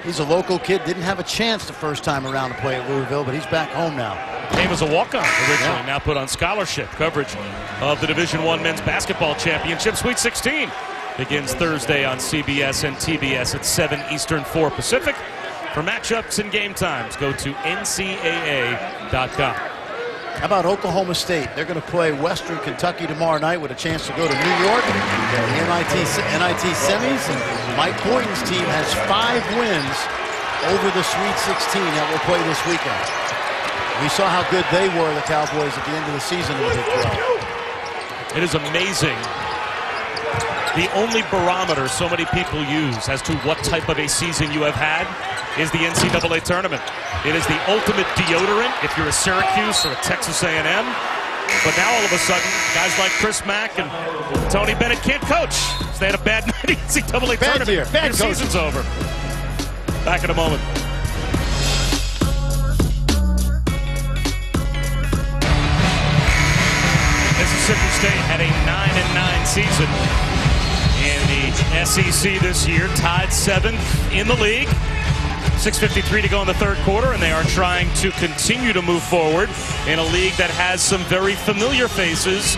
B: he's a local kid. Didn't have a chance the first time around to play at Louisville, but he's back home now.
A: Came as a walk-on originally, now put on scholarship. Coverage of the Division I Men's Basketball Championship. Sweet 16 begins Thursday on CBS and TBS at 7 Eastern, 4 Pacific. For matchups and game times, go to ncaa.com.
B: How about Oklahoma State? They're going to play Western Kentucky tomorrow night with a chance to go to New York, the NIT semis. And Mike Boynton's team has 5 wins over the Sweet 16 that will play this weekend. We saw how good they were, the Cowboys, at the end of the season in the Big 12.
A: It is amazing. The only barometer so many people use as to what type of a season you have had is the NCAA tournament. It is the ultimate deodorant if you're a Syracuse or a Texas A&M. But now all of a sudden, guys like Chris Mack and Tony Bennett can't coach. So they had a bad night in the NCAA tournament. Your season's over. Back in a moment. Mississippi State had a 9-9 season in the SEC this year, tied 7th in the league. 6:53 to go in the third quarter, and they are trying to continue to move forward in a league that has some very familiar faces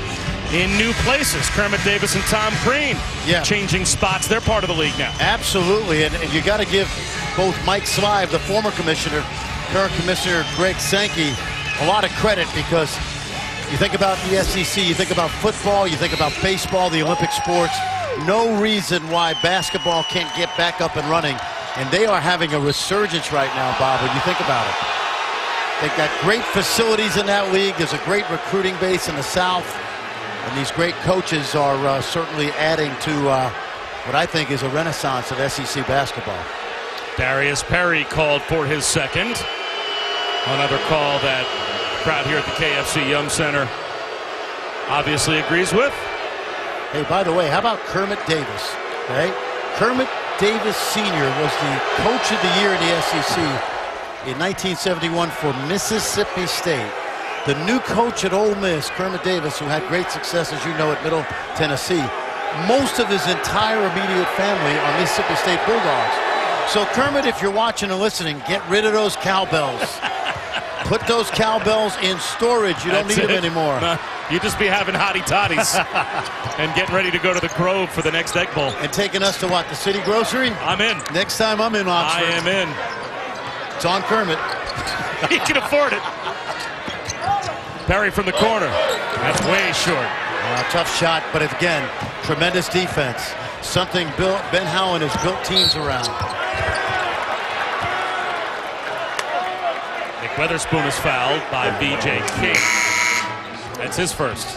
A: in new places. Kermit Davis and Tom Crean changing spots. They're part of the league now.
B: Absolutely, and you got to give both Mike Slive, the former commissioner, current commissioner Greg Sankey, a lot of credit, because you think about the SEC, you think about football, you think about baseball, the Olympic sports. No reason why basketball can't get back up and running. And they are having a resurgence right now, Bob, when you think about it. They've got great facilities in that league. There's a great recruiting base in the South. And these great coaches are certainly adding to what I think is a renaissance of SEC basketball.
A: Darius Perry called for his second. Another call that the crowd here at the KFC Yum Center obviously agrees with.
B: Hey, by the way, how about Kermit Davis? Okay? Kermit Davis Sr. was the coach of the year in the SEC in 1971 for Mississippi State. The new coach at Ole Miss, Kermit Davis, who had great success, as you know, at Middle Tennessee. Most of his entire immediate family are Mississippi State Bulldogs. So, Kermit, if you're watching and listening, get rid of those cowbells. Put those cowbells in storage. You don't need them anymore.
A: No, you just be having hottie toddies and getting ready to go to the Grove for the next Egg Bowl.
B: And taking us to what, the City Grocery?
A: I'm in.
B: Next time I'm in Oxford.
A: I am in.
B: It's on Kermit.
A: He can afford it. Perry from the corner. That's way short.
B: Tough shot, but again, tremendous defense. Something Ben Howland has built teams around.
A: Nick Weatherspoon is fouled by B.J. King. That's his first.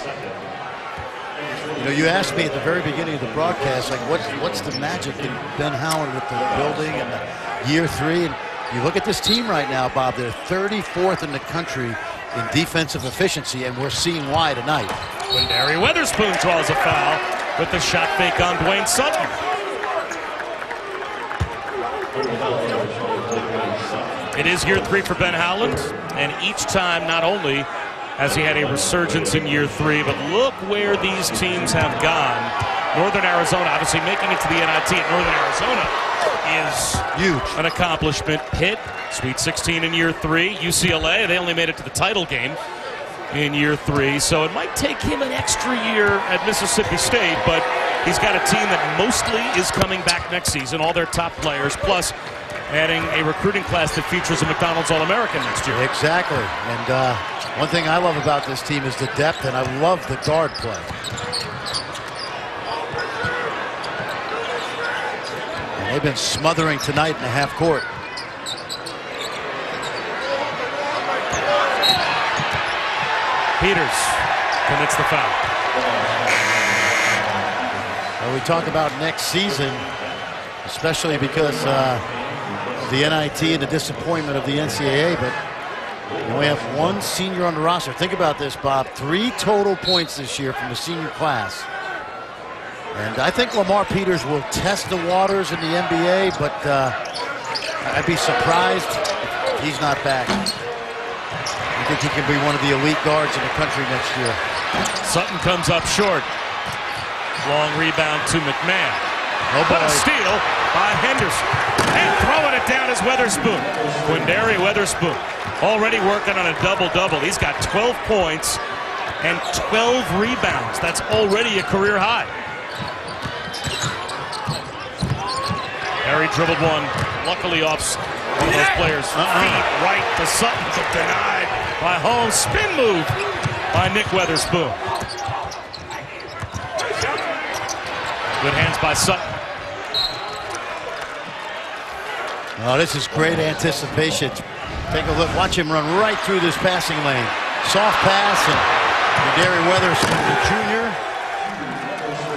B: You know, you asked me at the very beginning of the broadcast, like, what's the magic in Ben Howland with the building and the year 3? And you look at this team right now, Bob, they're 34th in the country in defensive efficiency, and we're seeing why tonight.
A: Quindary Weatherspoon draws a foul with the shot fake on Dwayne Sutton. It is year 3 for Ben Howland, and each time not only has he had a resurgence in year 3, but look where these teams have gone. Northern Arizona, obviously making it to the NIT at Northern Arizona is
B: huge,
A: an accomplishment. Pitt, Sweet 16 in year 3. UCLA, they only made it to the title game in year 3, so it might take him an extra year at Mississippi State, but he's got a team that mostly is coming back next season, all their top players, plus adding a recruiting class that features a McDonald's All-American next year.
B: Exactly. And one thing I love about this team is the depth, and I love the guard play. And they've been smothering tonight in the half court.
A: Peters commits the foul.
B: Well, we talk about next season, especially because of the NIT and the disappointment of the NCAA, but you only have one senior on the roster. Think about this, Bob. 3 total points this year from the senior class. And I think Lamar Peters will test the waters in the NBA, but I'd be surprised if he's not back. I think he can be one of the elite guards in the country next year.
A: Sutton comes up short. Long rebound to McMahon. But a steal by Henderson. And throwing it down is Weatherspoon. Quindary Weatherspoon already working on a double-double. He's got 12 points and 12 rebounds. That's already a career high. Harry dribbled one, luckily off one of those players' feet right to Sutton, but denied by Holmes. Spin move by Nick Weatherspoon. Good hands by Sutton.
B: Oh, this is great anticipation. Take a look. Watch him run right through this passing lane. Soft pass, and Gary Weatherspoon, the junior,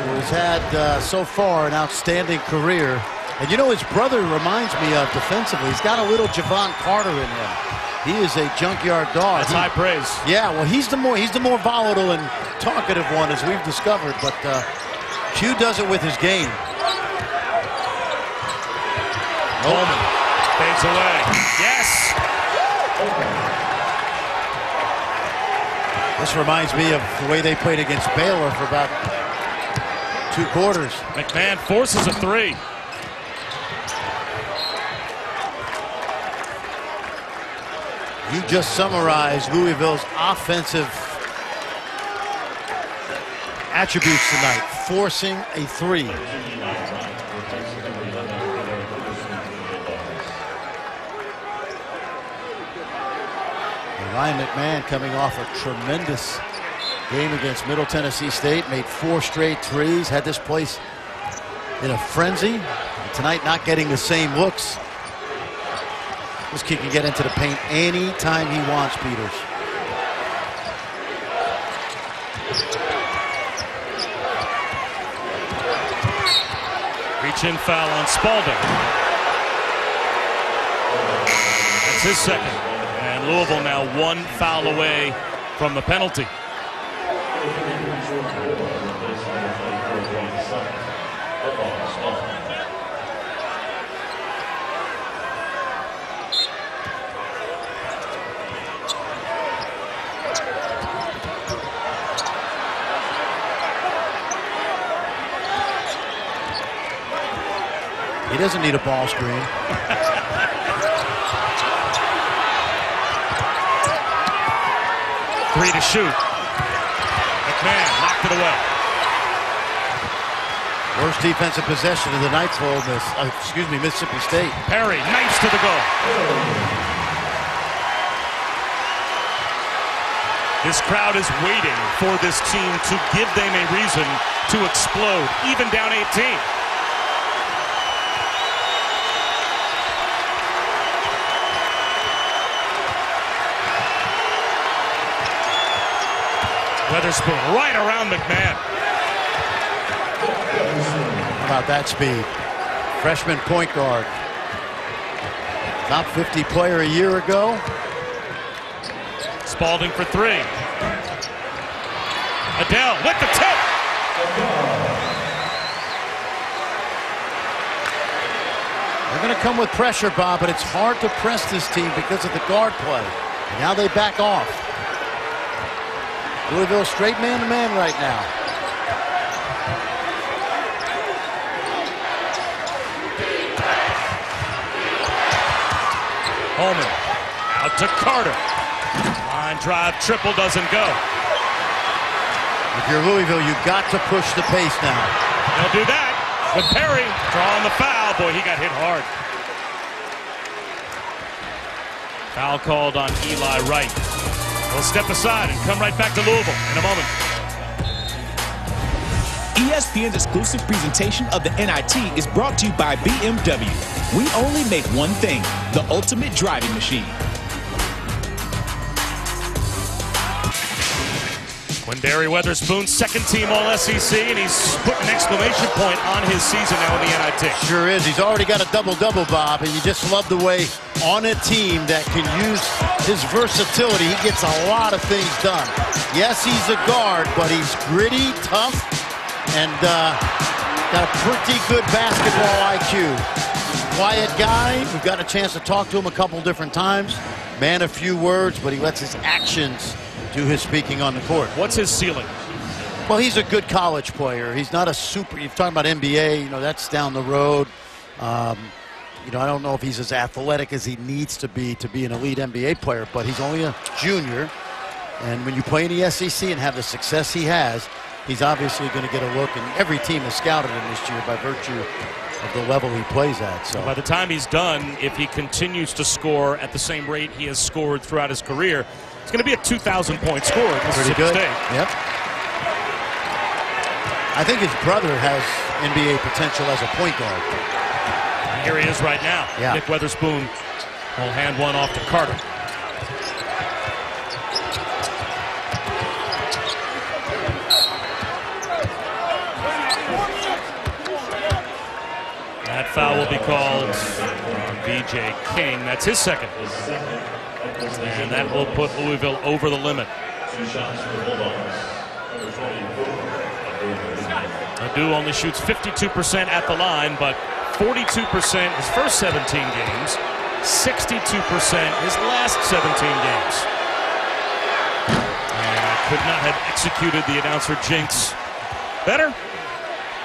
B: who has had so far an outstanding career. And you know, his brother reminds me of defensively. He's got a little Javon Carter in him. He is a junkyard dog.
A: That's high praise.
B: Yeah, well, he's the more volatile and talkative one, as we've discovered. But Q does it with his game.
A: Holman fades away. Yes.
B: This reminds me of the way they played against Baylor for about 2 quarters.
A: McMahon forces a 3.
B: You just summarized Louisville's offensive attributes tonight. Forcing a 3. Ryan McMahon coming off a tremendous game against Middle Tennessee State. Made 4 straight threes. Had this place in a frenzy. And tonight not getting the same looks. This kid can get into the paint anytime he wants, Peters.
A: Reach-in foul on Spalding. That's his second. And Louisville now 1 foul away from the penalty.
B: He doesn't need a ball screen.
A: 3 to shoot. McMahon knocked it away.
B: Worst defensive possession of the night for Mississippi State.
A: Perry knifes to the goal. This crowd is waiting for this team to give them a reason to explode, even down 18. Weatherspoon right around McMahon.
B: How about that speed? Freshman point guard. Top 50 player a year ago.
A: Spalding for 3. Adele with the tip.
B: They're going to come with pressure, Bob, but it's hard to press this team because of the guard play. Now they back off. Louisville straight man-to-man right now.
A: Holman out to Carter. Line drive, triple doesn't go.
B: If you're Louisville, you've got to push the pace now.
A: They'll do that with Perry drawing the foul. Boy, he got hit hard. Foul called on Eli Wright. We'll step aside and come right back to Louisville in a moment.
C: ESPN's exclusive presentation of the NIT is brought to you by BMW. We only make one thing, the ultimate driving machine.
A: Quinndary Weatherspoon, second-team All-SEC, and he's put an exclamation point on his season now in the NIT.
B: Sure is. He's already got a double-double, Bob, and you just love the way on a team that can use his versatility, he gets a lot of things done. Yes, he's a guard, but he's gritty, tough, and got a pretty good basketball IQ. Quiet guy. We've got a chance to talk to him a couple different times. Man, a few words, but he lets his actions do his speaking on the court.
A: What's his ceiling?
B: Well, he's a good college player. He's not a super. You're talking about NBA. You know, that's down the road. You know, I don't know if he's as athletic as he needs to be an elite NBA player, but he's only a junior. And when you play in the SEC and have the success he has, he's obviously going to get a look. And every team has scouted him this year by virtue of the level he plays at. So
A: by the time he's done, if he continues to score at the same rate he has scored throughout his career, it's going to be a 2,000-point score at Mississippi State.
B: Yep. I think his brother has NBA potential as a point guard.
A: And here he is right now.
B: Yeah.
A: Nick Weatherspoon will hand one off to Carter. That foul will be called on B.J. King. That's his second. And that will put Louisville over the limit. Adu only shoots 52% at the line, but 42% his first 17 games, 62% his last 17 games. And I could not have executed the announcer jinx better.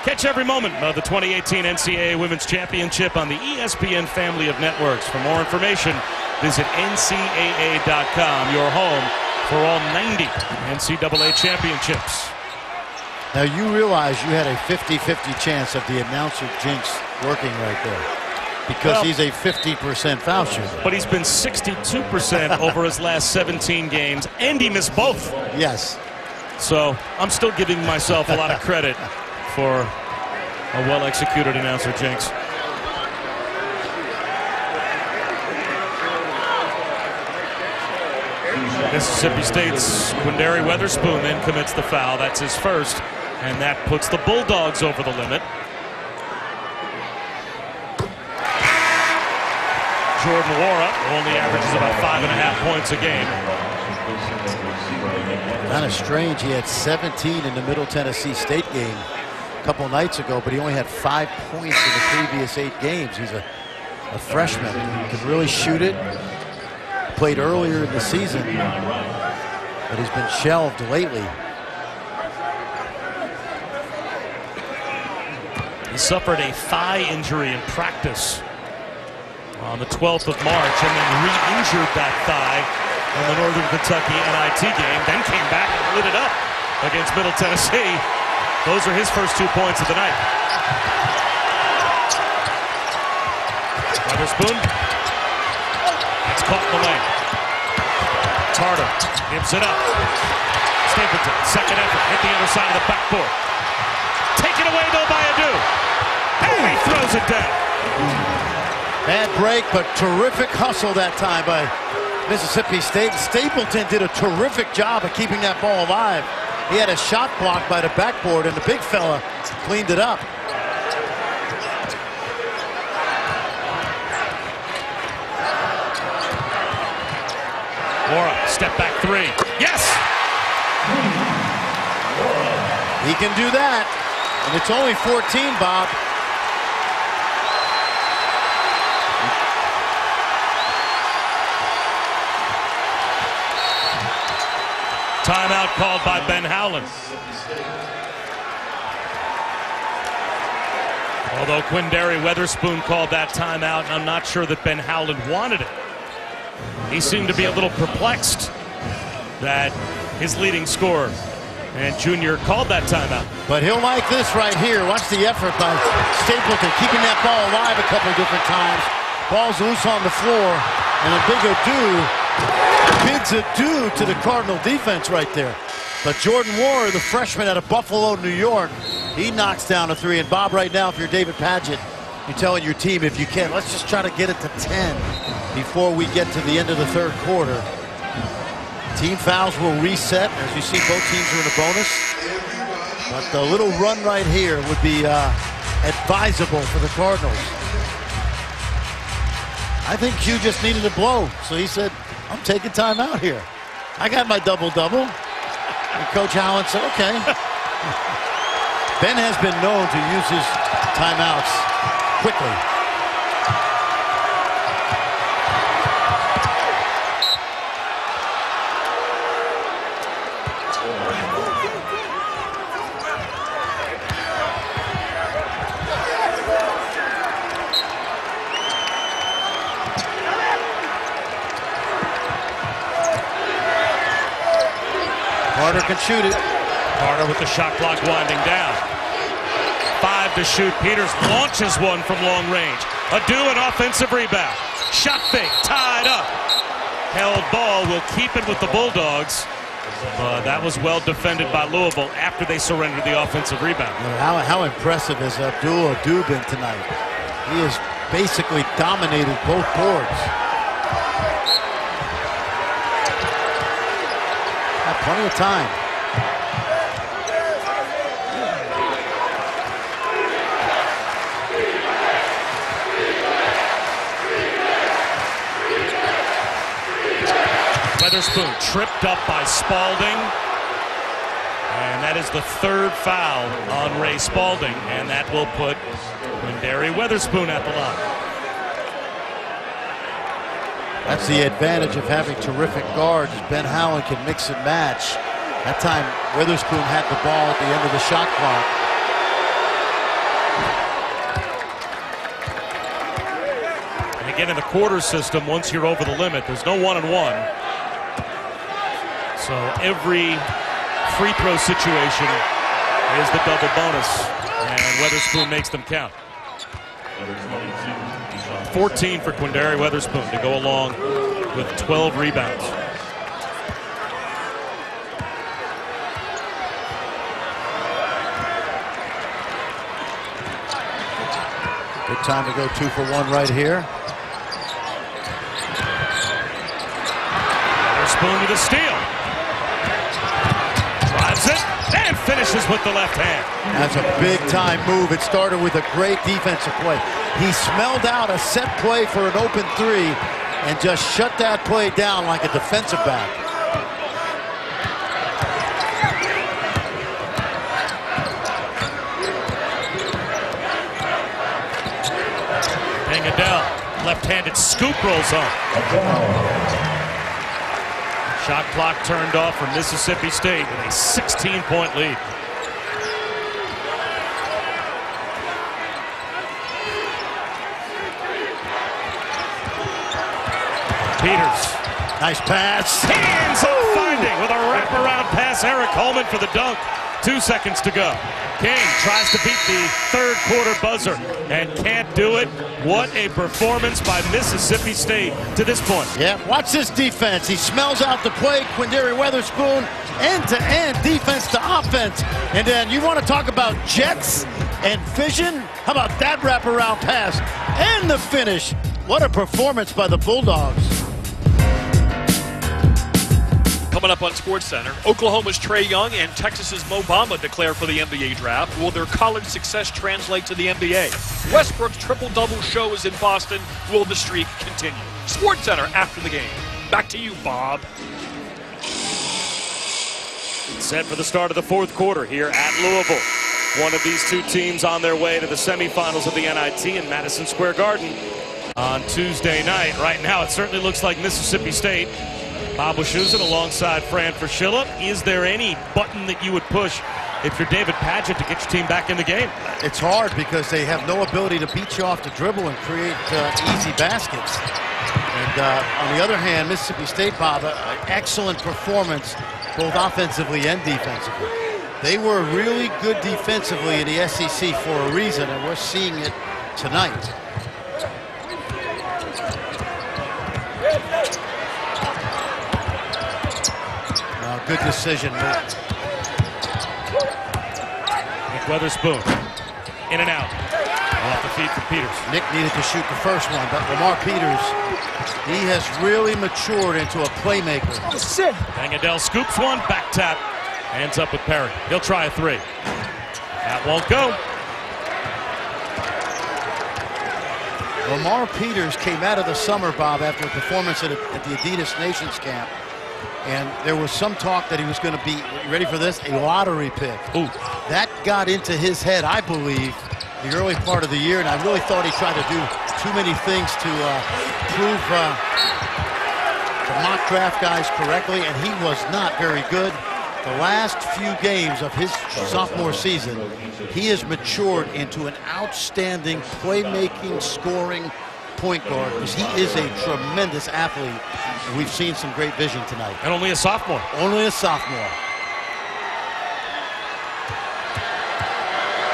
A: Catch every moment of the 2018 NCAA Women's Championship on the ESPN family of networks. For more information, visit ncaa.com, your home for all 90 NCAA championships.
B: Now you realize you had a 50-50 chance of the announcer jinx working right there, because he's a 50% foul shooter.
A: But he's been 62% over his last 17 games, and he missed both.
B: Yes.
A: So I'm still giving myself a lot of credit for a well-executed announcer jinx. Mississippi State's Quinndary Weatherspoon then commits the foul. That's his first, and that puts the Bulldogs over the limit. Jordan Nwora only averages about 5.5 points a game.
B: Kind of strange. He had 17 in the Middle Tennessee State game a couple nights ago, but he only had 5 points in the previous 8 games. He's a freshman. He can really shoot it. Played earlier in the season, but he's been shelved lately.
A: He suffered a thigh injury in practice on the 12th of March and then re-injured that thigh in the Northern Kentucky NIT game, then came back and lit it up against Middle Tennessee. Those are his first 2 points of the night. Weatherspoon. It's caught in the lane. Carter gives it up. Stapleton, second effort, hit the other side of the backboard. Taken away though by Adu. And he throws it down.
B: Bad break, but terrific hustle that time by Mississippi State. Stapleton did a terrific job of keeping that ball alive. He had a shot blocked by the backboard, and the big fella cleaned it up.
A: Nwora, step back three. Yes!
B: He can do that. And it's only 14, Bob.
A: Timeout called by Ben Howland. Although Quinndary Weatherspoon called that timeout, I'm not sure that Ben Howland wanted it. He seemed to be a little perplexed that his leading scorer and Junior called that timeout.
B: But he'll like this right here. Watch the effort by Stapleton, keeping that ball alive a couple of different times. Ball's loose on the floor, and a big adieu to the Cardinal defense right there. But Jordan Warner, the freshman out of Buffalo, New York, he knocks down a three. And Bob, right now, if you're David Padgett, you're telling your team, if you can, let's just try to get it to 10 before we get to the end of the third quarter. Team fouls will reset. As you see, both teams are in a bonus. But the little run right here would be advisable for the Cardinals. I think Q just needed a blow, so he said, I'm taking time out here. I got my double-double. And Coach Allen said, okay. Ben has been known to use his timeouts quickly. Carter can shoot it.
A: Carter with the shot clock winding down. 5 to shoot. Peters launches one from long range. Adieu, an offensive rebound. Shot fake, tied up. Held ball will keep it with the Bulldogs. That was well defended by Louisville after they surrendered the offensive rebound.
B: How impressive has Abdul Adu been tonight? He has basically dominated both boards. Plenty of time.
A: Weatherspoon tripped up by Spalding. And that is the third foul on Ray Spalding. And that will put Quindary Weatherspoon at the line.
B: That's the advantage of having terrific guards. Ben Howland can mix and match. That time, Weatherspoon had the ball at the end of the shot clock.
A: And again, in the quarter system, once you're over the limit, there's no one-on-one. So every free throw situation is the double bonus, and Weatherspoon makes them count. 14 for Quindary Weatherspoon to go along with 12 rebounds.
B: Good time to go 2 for 1 right here.
A: Weatherspoon with a steal. Drives it and finishes with the left hand.
B: That's a big-time move. It started with a great defensive play. He smelled out a set play for an open three and just shut that play down like a defensive back.
A: Adele, left-handed scoop rolls on. Shot clock turned off for Mississippi State with a 16-point lead. Peters.
B: Nice pass.
A: Hands on finding with a wraparound pass. Eric Holman for the dunk. 2 seconds to go. King tries to beat the third quarter buzzer and can't do it. What a performance by Mississippi State to this point.
B: Yeah, watch this defense. He smells out the play. Quindary Weatherspoon, end-to-end defense to offense. And then you want to talk about jets and vision? How about that wraparound pass and the finish? What a performance by the Bulldogs.
H: Coming up on SportsCenter, Oklahoma's Trae Young and Texas's Mo Bamba declare for the NBA draft. Will their college success translate to the NBA? Westbrook's triple-double show is in Boston. Will the streak continue? SportsCenter after the game. Back to you, Bob.
A: Set for the start of the fourth quarter here at Louisville. One of these two teams on their way to the semifinals of the NIT in Madison Square Garden on Tuesday night. Right now, it certainly looks like Mississippi State. Bob Wischusen alongside Fran Fraschilla. Is there any button that you would push if you're David Padgett, to get your team back in the game.
B: It's hard because they have no ability to beat you off the dribble and create easy baskets. And on the other hand, Mississippi State, Bob, an excellent performance both offensively and defensively. They were really good defensively in the SEC for a reason, and we're seeing it tonight. Good decision.
A: Nick Weatherspoon in and out. Off the feet for Peters.
B: Nick needed to shoot the first one, but Lamar Peters, he has really matured into a playmaker.
A: Bang Adele scoops one, back tap, ends up with Perry. He'll try a three. That won't go.
B: Lamar Peters came out of the summer, Bob, after a performance at the Adidas Nations camp. And there was some talk that he was going to be, ready for this, a lottery pick.
A: Ooh.
B: That got into his head, I believe, the early part of the year, and I really thought he tried to do too many things to prove the mock draft guys correctly, and he was not very good. The last few games of his sophomore season, he has matured into an outstanding playmaking, scoring point guard, because he is a tremendous athlete, and we've seen some great vision tonight.
A: And only a sophomore.
B: Only a sophomore.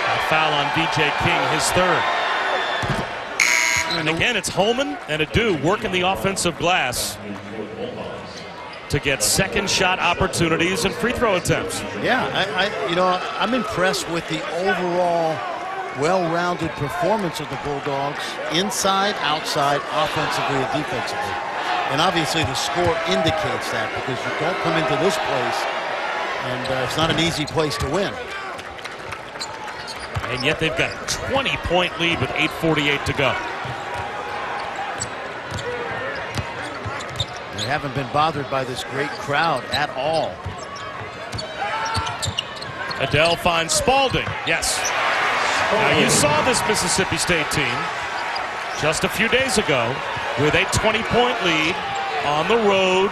A: A foul on DJ King, his third. And again, it's Holman and Adu working the offensive glass to get second shot opportunities and free throw attempts.
B: Yeah, I'm impressed with the overall well-rounded performance of the Bulldogs, inside, outside, offensively and defensively. And obviously the score indicates that, because you don't come into this place and it's not an easy place to win.
A: And yet they've got a 20-point lead with 8:48 to go.
B: They haven't been bothered by this great crowd at all.
A: Adele finds Spalding. Yes. Now you saw this Mississippi State team just a few days ago with a 20-point lead on the road,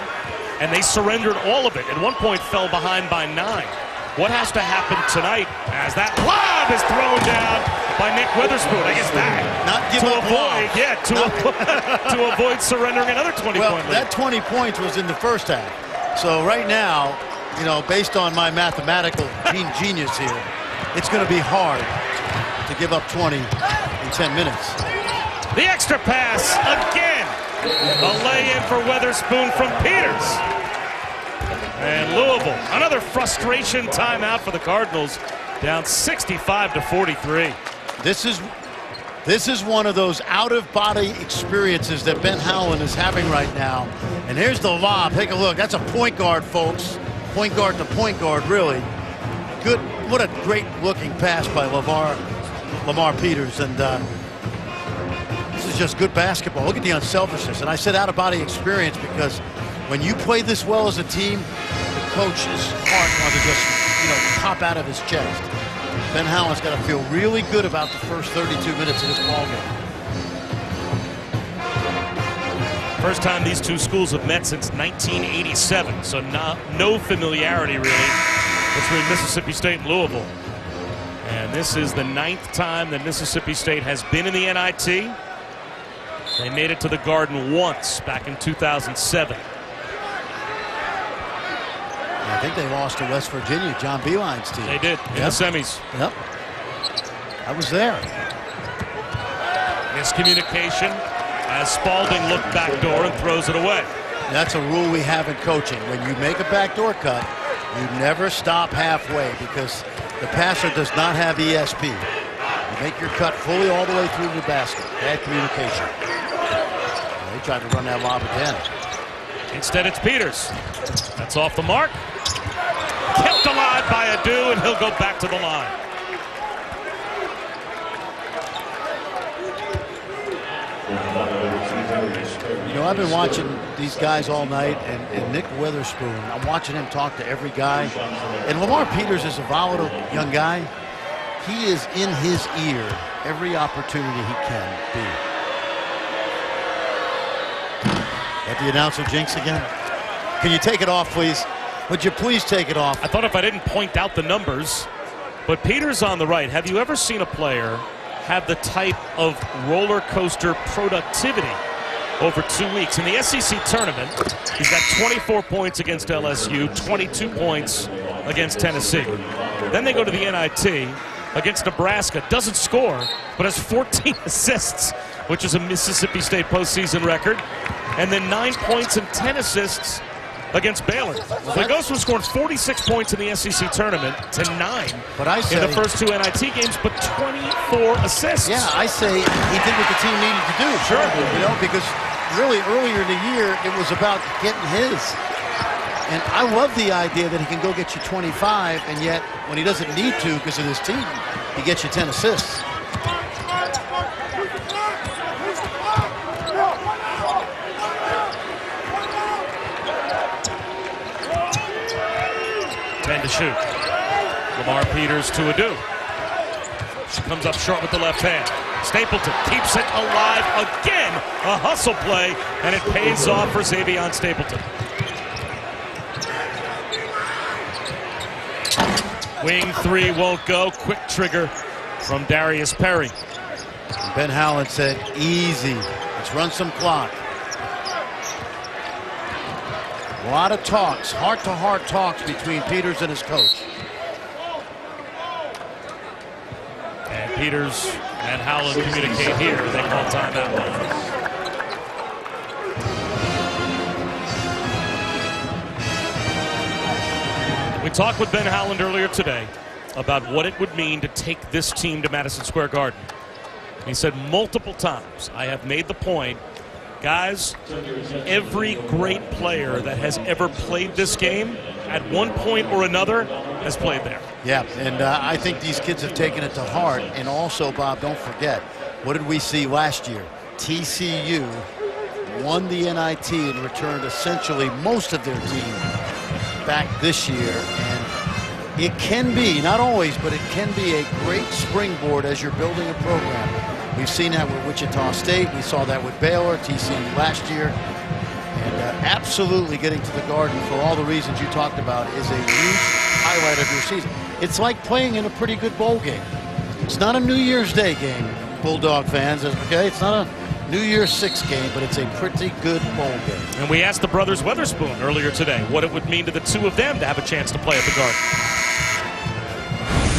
A: and they surrendered all of it. At one point fell behind by 9. What has to happen tonight as that lob is thrown down by Nick Weatherspoon? I guess that to avoid surrendering another 20-point lead.
B: That 20 points was in the first half. So right now, based on my mathematical genius here, it's going to be hard to give up 20 in 10 minutes.
A: The extra pass again. A lay-in for Weatherspoon from Peters. And Louisville, another frustration timeout for the Cardinals, down 65-43.
B: This is one of those out-of-body experiences that Ben Howland is having right now. And here's the lob. Take a look. That's a point guard, folks. Point guard to point guard, really. Good. What a great-looking pass by Lamar Peters. And this is just good basketball. Look at the unselfishness. And I said out-of-body experience because when you play this well as a team, the coach's heart wants to just, pop out of his chest. Ben Howland's got to feel really good about the first 32 minutes of this ballgame.
A: First time these two schools have met since 1987, so no familiarity really between Mississippi State and Louisville. And this is the 9th time that Mississippi State has been in the NIT. They made it to the Garden once back in 2007.
B: I think they lost to West Virginia, John Beilein's team.
A: They did, in the semis.
B: Yep. I was there.
A: Miscommunication as Spalding looked backdoor and throws it away.
B: That's a rule we have in coaching. When you make a backdoor cut, you never stop halfway because the passer does not have ESP. You make your cut fully all the way through the basket. Bad communication. They tried to run that lob again.
A: Instead, it's Peters. That's off the mark. Kept alive by Adu, and he'll go back to the line.
B: I've been watching these guys all night, and Nick Weatherspoon, I'm watching him talk to every guy. And Lamar Peters is a volatile young guy. He is in his ear every opportunity he can be. At the announcer jinx again? Can you take it off, please? Would you please take it off?
A: I thought if I didn't point out the numbers, But Peters on the right. Have you ever seen a player have the type of roller coaster productivity over 2 weeks? In the SEC tournament, he's got 24 points against LSU, 22 points against Tennessee. Then they go to the NIT against Nebraska, doesn't score, but has 14 assists, which is a Mississippi State postseason record. And then 9 points and 10 assists against Baylor. So he goes from scoring 46 points in the SEC tournament to 9 in the first 2 NIT games, but 24 assists.
B: Yeah, I say he did what the team needed to do.
A: Sure.
B: You know, because really earlier in the year, it was about getting his. And I love the idea that he can go get you 25, and yet when he doesn't need to because of his team, he gets you 10 assists.
A: To shoot. Lamar Peters to Adu. She comes up short with the left hand. Stapleton keeps it alive again. A hustle play, and it pays off for Xavier Stapleton. Wing 3 won't go. Quick trigger from Darius Perry.
B: Ben Howland said, easy. Let's run some clock. A lot of talks, heart-to-heart talks between Peters and his coach.
A: And Peters and Howland communicate here. They call timeout. We talked with Ben Howland earlier today about what it would mean to take this team to Madison Square Garden. He said multiple times, I have made the point, guys, every great player that has ever played this game at one point or another has played there.
B: Yeah, and I think these kids have taken it to heart. And also, Bob, don't forget, what did we see last year? TCU won the NIT and returned essentially most of their team back this year. And it can be, not always, but it can be a great springboard as you're building a program. We've seen that with Wichita State. We saw that with Baylor, TCU last year. And absolutely getting to the Garden for all the reasons you talked about is a huge highlight of your season. It's like playing in a pretty good bowl game. It's not a New Year's Day game, Bulldog fans, okay? It's not a New Year's Six game, but it's a pretty good bowl game.
A: And we asked the brothers Weatherspoon earlier today what it would mean to the two of them to have a chance to play at the Garden.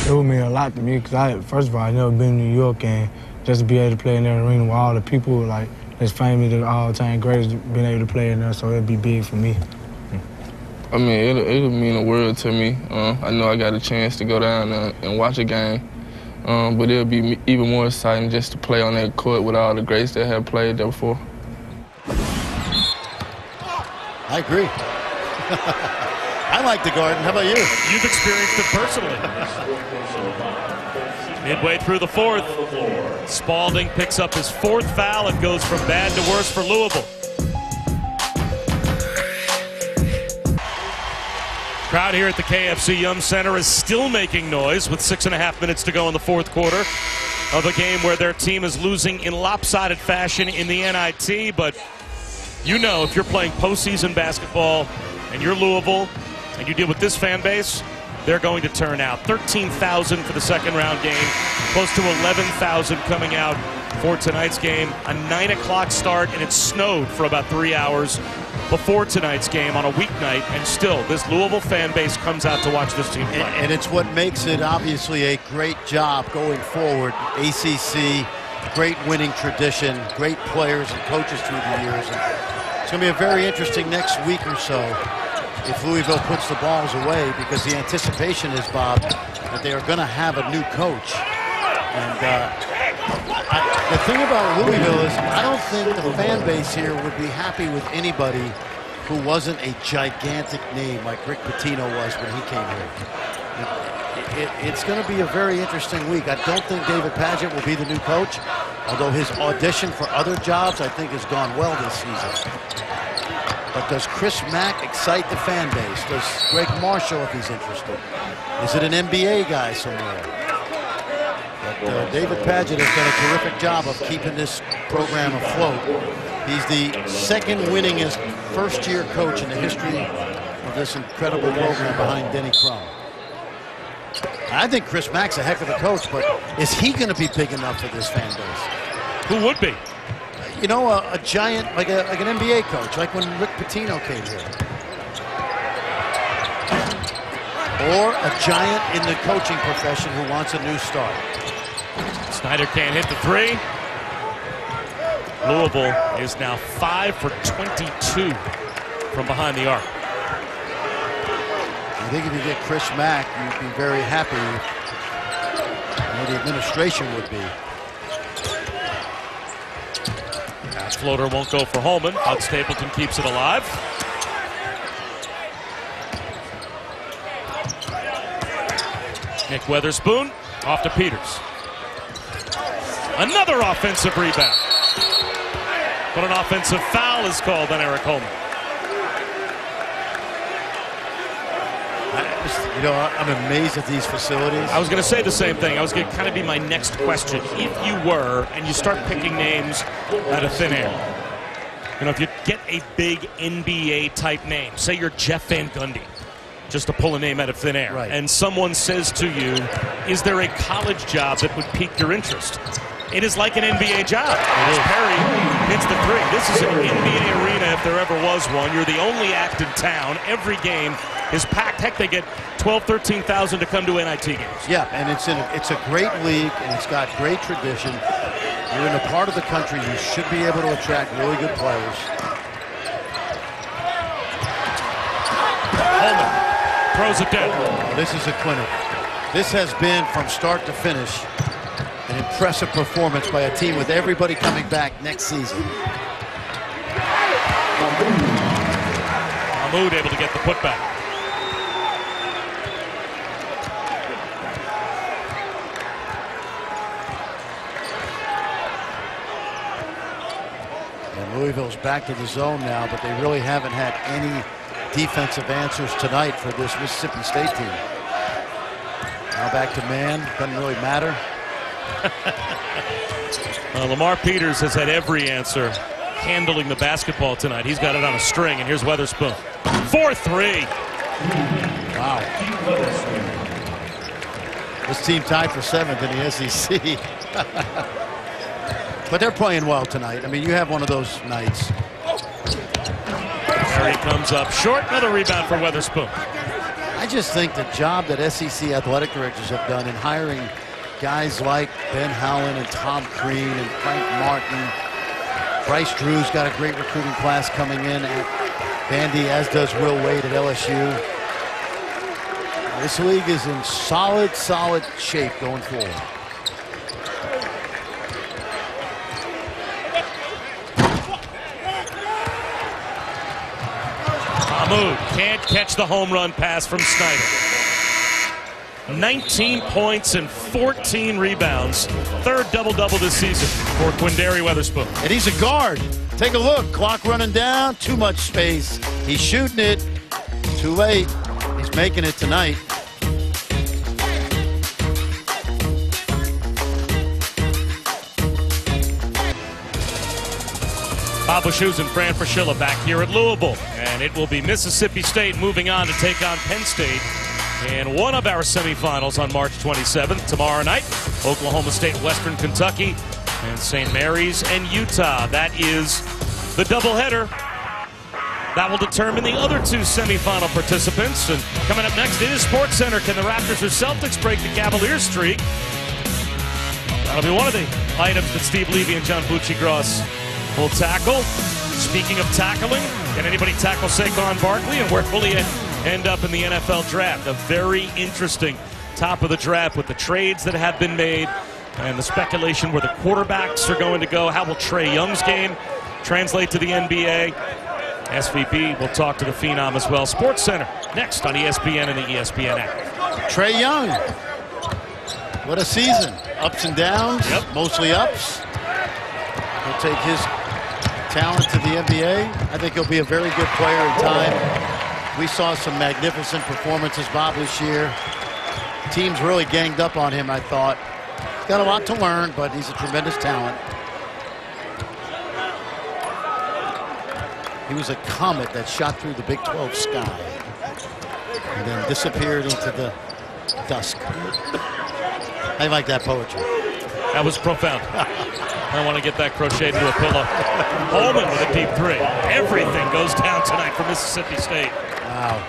F: It would mean a lot to me because first of all, I've never been to New York, and just to be able to play in that arena with all the people like that's famous, the all-time greatest, being able to play in there, so it'd be big for me.
I: I mean, it'll mean the world to me. I know I got a chance to go down and watch a game, but it'll be even more exciting just to play on that court with all the greats that have played there before.
B: I agree. I like the Garden. How about you?
A: You've experienced it personally. Midway through the fourth, Spalding picks up his 4th foul and goes from bad to worse for Louisville. Crowd here at the KFC Yum Center is still making noise with 6.5 minutes to go in the 4th quarter of a game where their team is losing in lopsided fashion in the NIT. But you know, if you're playing postseason basketball and you're Louisville and you deal with this fan base, they're going to turn out. 13,000 for the second round game, close to 11,000 coming out for tonight's game. A 9 o'clock start, and it snowed for about 3 hours before tonight's game on a weeknight, and still this Louisville fan base comes out to watch this team play.
B: And it's what makes it obviously a great job going forward. ACC, great winning tradition, great players and coaches through the years. And it's going to be a very interesting next week or so if Louisville puts the balls away, because the anticipation is, Bob, that they are going to have a new coach. And the thing about Louisville is I don't think the fan base here would be happy with anybody who wasn't a gigantic name like Rick Pitino was when he came here. It's going to be a very interesting week. I don't think David Padgett will be the new coach, although his audition for other jobs I think has gone well this season. But does Chris Mack excite the fan base? Does Greg Marshall, if he's interested? Is it an NBA guy somewhere? But David Padgett has done a terrific job of keeping this program afloat. He's the second winningest first-year coach in the history of this incredible program behind Denny Crum. I think Chris Mack's a heck of a coach, but is he going to be big enough for this fan base?
A: Who would be?
B: You know, a giant, like an NBA coach, like when Rick Pitino came here. Or a giant in the coaching profession who wants a new start.
A: Snyder can't hit the three. Louisville is now 5 for 22 from behind the arc.
B: I think if you get Chris Mack, you'd be very happy. The administration would be.
A: Pass floater won't go for Holman, but Stapleton keeps it alive. Nick Weatherspoon off to Peters. Another offensive rebound. But an offensive foul is called on Eric Holman.
B: You know, I'm amazed at these facilities.
A: I was going to say the same thing. I was going to kind of be my next question. If you were, and you start picking names out of thin air, you know, if you get a big NBA type name, say you're Jeff Van Gundy, just to pull a name out of thin air,
B: right,
A: and someone says to you, is there a college job that would pique your interest? It is like an NBA job. As Perry hits the three. This is an NBA arena if there ever was one. You're the only act in town. Every game is packed. Heck, they get 12,000, 13,000 to come to NIT games.
B: Yeah, and it's a great league, and it's got great tradition. You're in a part of the country you should be able to attract really good players.
A: Holman throws it down.
B: This is a clinic. This has been, from start to finish, an impressive performance by a team with everybody coming back next season.
A: Mahmoud able to get the putback.
B: And Louisville's back to the zone now, but they really haven't had any defensive answers tonight for this Mississippi State team. Now back to man. Doesn't really matter.
A: Lamar Peters has had every answer handling the basketball tonight. He's got it on a string, and here's Weatherspoon. 4-3.
B: Wow. This team tied for 7th in the SEC. But they're playing well tonight. I mean, you have one of those nights.
A: Perry comes up short. Another rebound for Weatherspoon.
B: I just think the job that SEC athletic directors have done in hiring guys like Ben Howland and Tom Crean and Frank Martin. Bryce Drew's got a great recruiting class coming in at Vandy, as does Will Wade at LSU. This league is in solid shape going forward.
A: Mahmoud can't catch the home run pass from Snyder. 19 points and 14 rebounds. Third double-double this season for Quindary Weatherspoon.
B: And he's a guard. Take a look. Clock running down. Too much space. He's shooting it. Too late. He's making it tonight.
A: Bob Wischusen and Fran Fraschilla back here at Louisville. And it will be Mississippi State moving on to take on Penn State in one of our semifinals on March 27th. Tomorrow night, Oklahoma State, Western Kentucky, and St. Mary's and Utah. That is the doubleheader. That will determine the other two semifinal participants. And coming up next, it is SportsCenter. Can the Raptors or Celtics break the Cavaliers streak? That'll be one of the items that Steve Levy and John Bucci-Gross will tackle. Speaking of tackling, can anybody tackle Saquon Barkley, and where will he end up in the NFL draft? A very interesting top of the draft with the trades that have been made and the speculation where the quarterbacks are going to go. How will Trae Young's game translate to the NBA? SVP will talk to the Phenom as well. SportsCenter next on ESPN and the ESPN app.
B: Trae Young. What a season. Ups and downs.
A: Yep.
B: Mostly ups. He'll take his talent to the NBA. I think he'll be a very good player in time. We saw some magnificent performances, Bob, this year. Teams really ganged up on him, I thought. He's got a lot to learn, but he's a tremendous talent. He was a comet that shot through the Big 12 sky and then disappeared into the dusk. I like that poetry.
A: That was profound. I want to get that crocheted into a pillow. Holman with a deep three. Everything goes down tonight for Mississippi State.
B: Wow.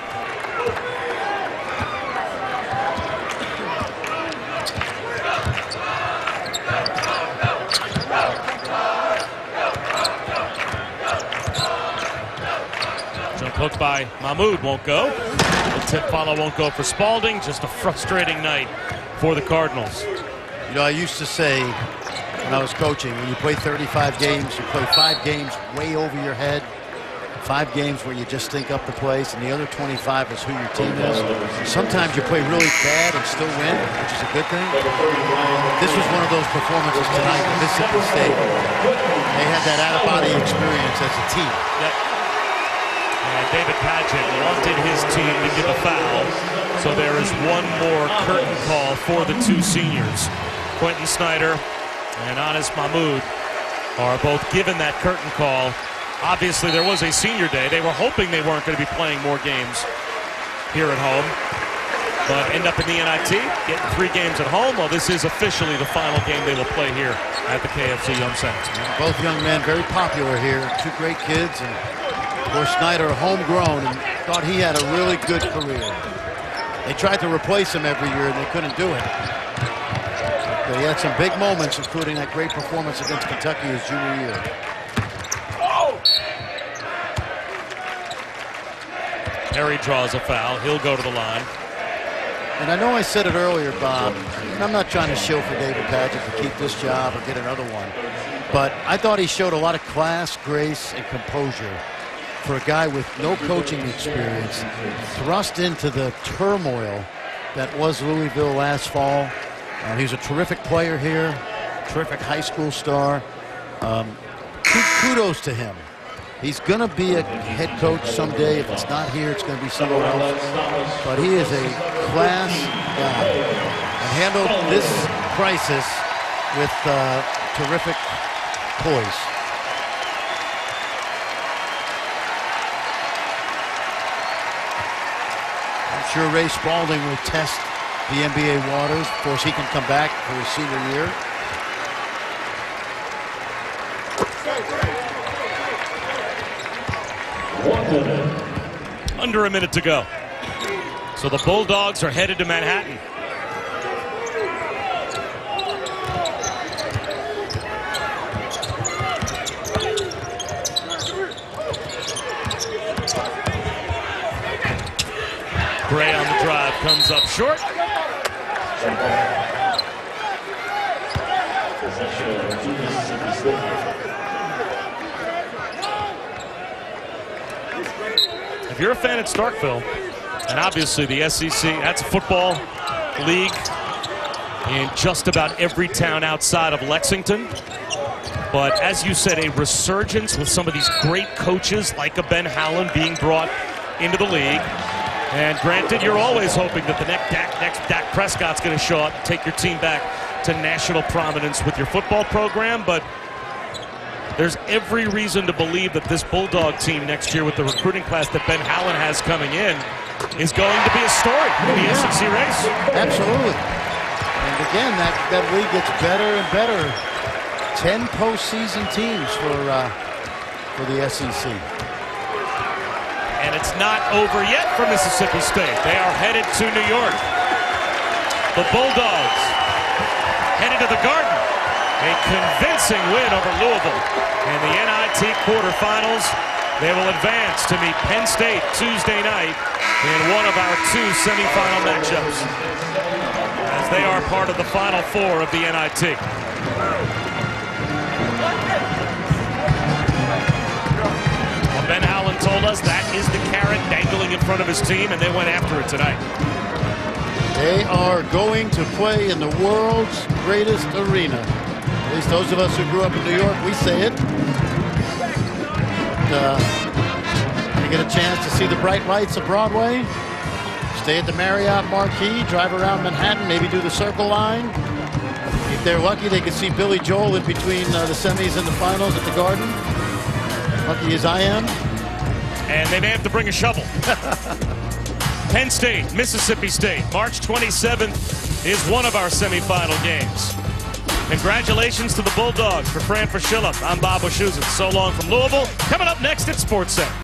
A: Jump hook by Mahmoud won't go. The tip follow won't go for Spalding. Just a frustrating night for the Cardinals.
B: You know, I used to say when I was coaching, when you play 35 games, you play 5 games way over your head, 5 games where you just think up the plays, and the other 25 is who your team is. Sometimes you play really bad and still win, which is a good thing. This was one of those performances tonight in Mississippi State. They had that out-of-body experience as a team.
A: Yep. And David Padgett wanted his team to give a foul, so there is one more curtain call for the 2 seniors. Quentin Snyder and Anas Mahmoud are both given that curtain call. Obviously, there was a senior day. They were hoping they weren't going to be playing more games here at home, but end up in the NIT, getting 3 games at home. Well, this is officially the final game they will play here at the KFC Yum Center.
B: Both young men very popular here, 2 great kids, and of course Snyder homegrown and thought he had a really good career. They tried to replace him every year and they couldn't do it. But he had some big moments, including that great performance against Kentucky his junior year.
A: Perry draws a foul. He'll go to the line.
B: And I know I said it earlier, Bob, and I'm not trying to shill for David Padgett to keep this job or get another one, but I thought he showed a lot of class, grace, and composure for a guy with no coaching experience, thrust into the turmoil that was Louisville last fall. He's a terrific player here, terrific high school star. Kudos to him. He's going to be a head coach someday. If it's not here, it's going to be somewhere else. But he is a class guy and handled this crisis with terrific poise. I'm sure Ray Spalding will test the NBA waters. Of course, he can come back for his senior year.
A: Under a minute to go. So the Bulldogs are headed to Manhattan. Gray on the drive, comes up short. If you're a fan at Starkville, and obviously the SEC, that's a football league in just about every town outside of Lexington. But as you said, a resurgence with some of these great coaches like a Ben Howland being brought into the league. And granted, you're always hoping that the next Dak Prescott's going to show up and take your team back to national prominence with your football program. But there's every reason to believe that this Bulldog team next year with the recruiting class that Ben Howland has coming in is going to be a story in the SEC race.
B: Absolutely. And again, that league gets better and better. 10 postseason teams for the SEC.
A: And it's not over yet for Mississippi State. They are headed to New York. The Bulldogs headed to the Garden. A convincing win over Louisville. In the NIT quarterfinals, they will advance to meet Penn State Tuesday night in one of our 2 semifinal matchups, as they are part of the Final Four of the NIT. Well, Ben Howland told us that is the carrot dangling in front of his team, and they went after it tonight.
B: They are going to play in the world's greatest arena. At least those of us who grew up in New York, we say it. You get a chance to see the bright lights of Broadway, stay at the Marriott Marquis, drive around Manhattan, maybe do the Circle Line. If they're lucky, they can see Billy Joel in between the semis and the finals at the Garden. Lucky as I am.
A: And they may have to bring a shovel. Penn State, Mississippi State. March 27th is one of our semifinal games. Congratulations to the Bulldogs. For Fran Fraschilla, I'm Bob Wischusen. So long from Louisville. Coming up next at SportsCenter.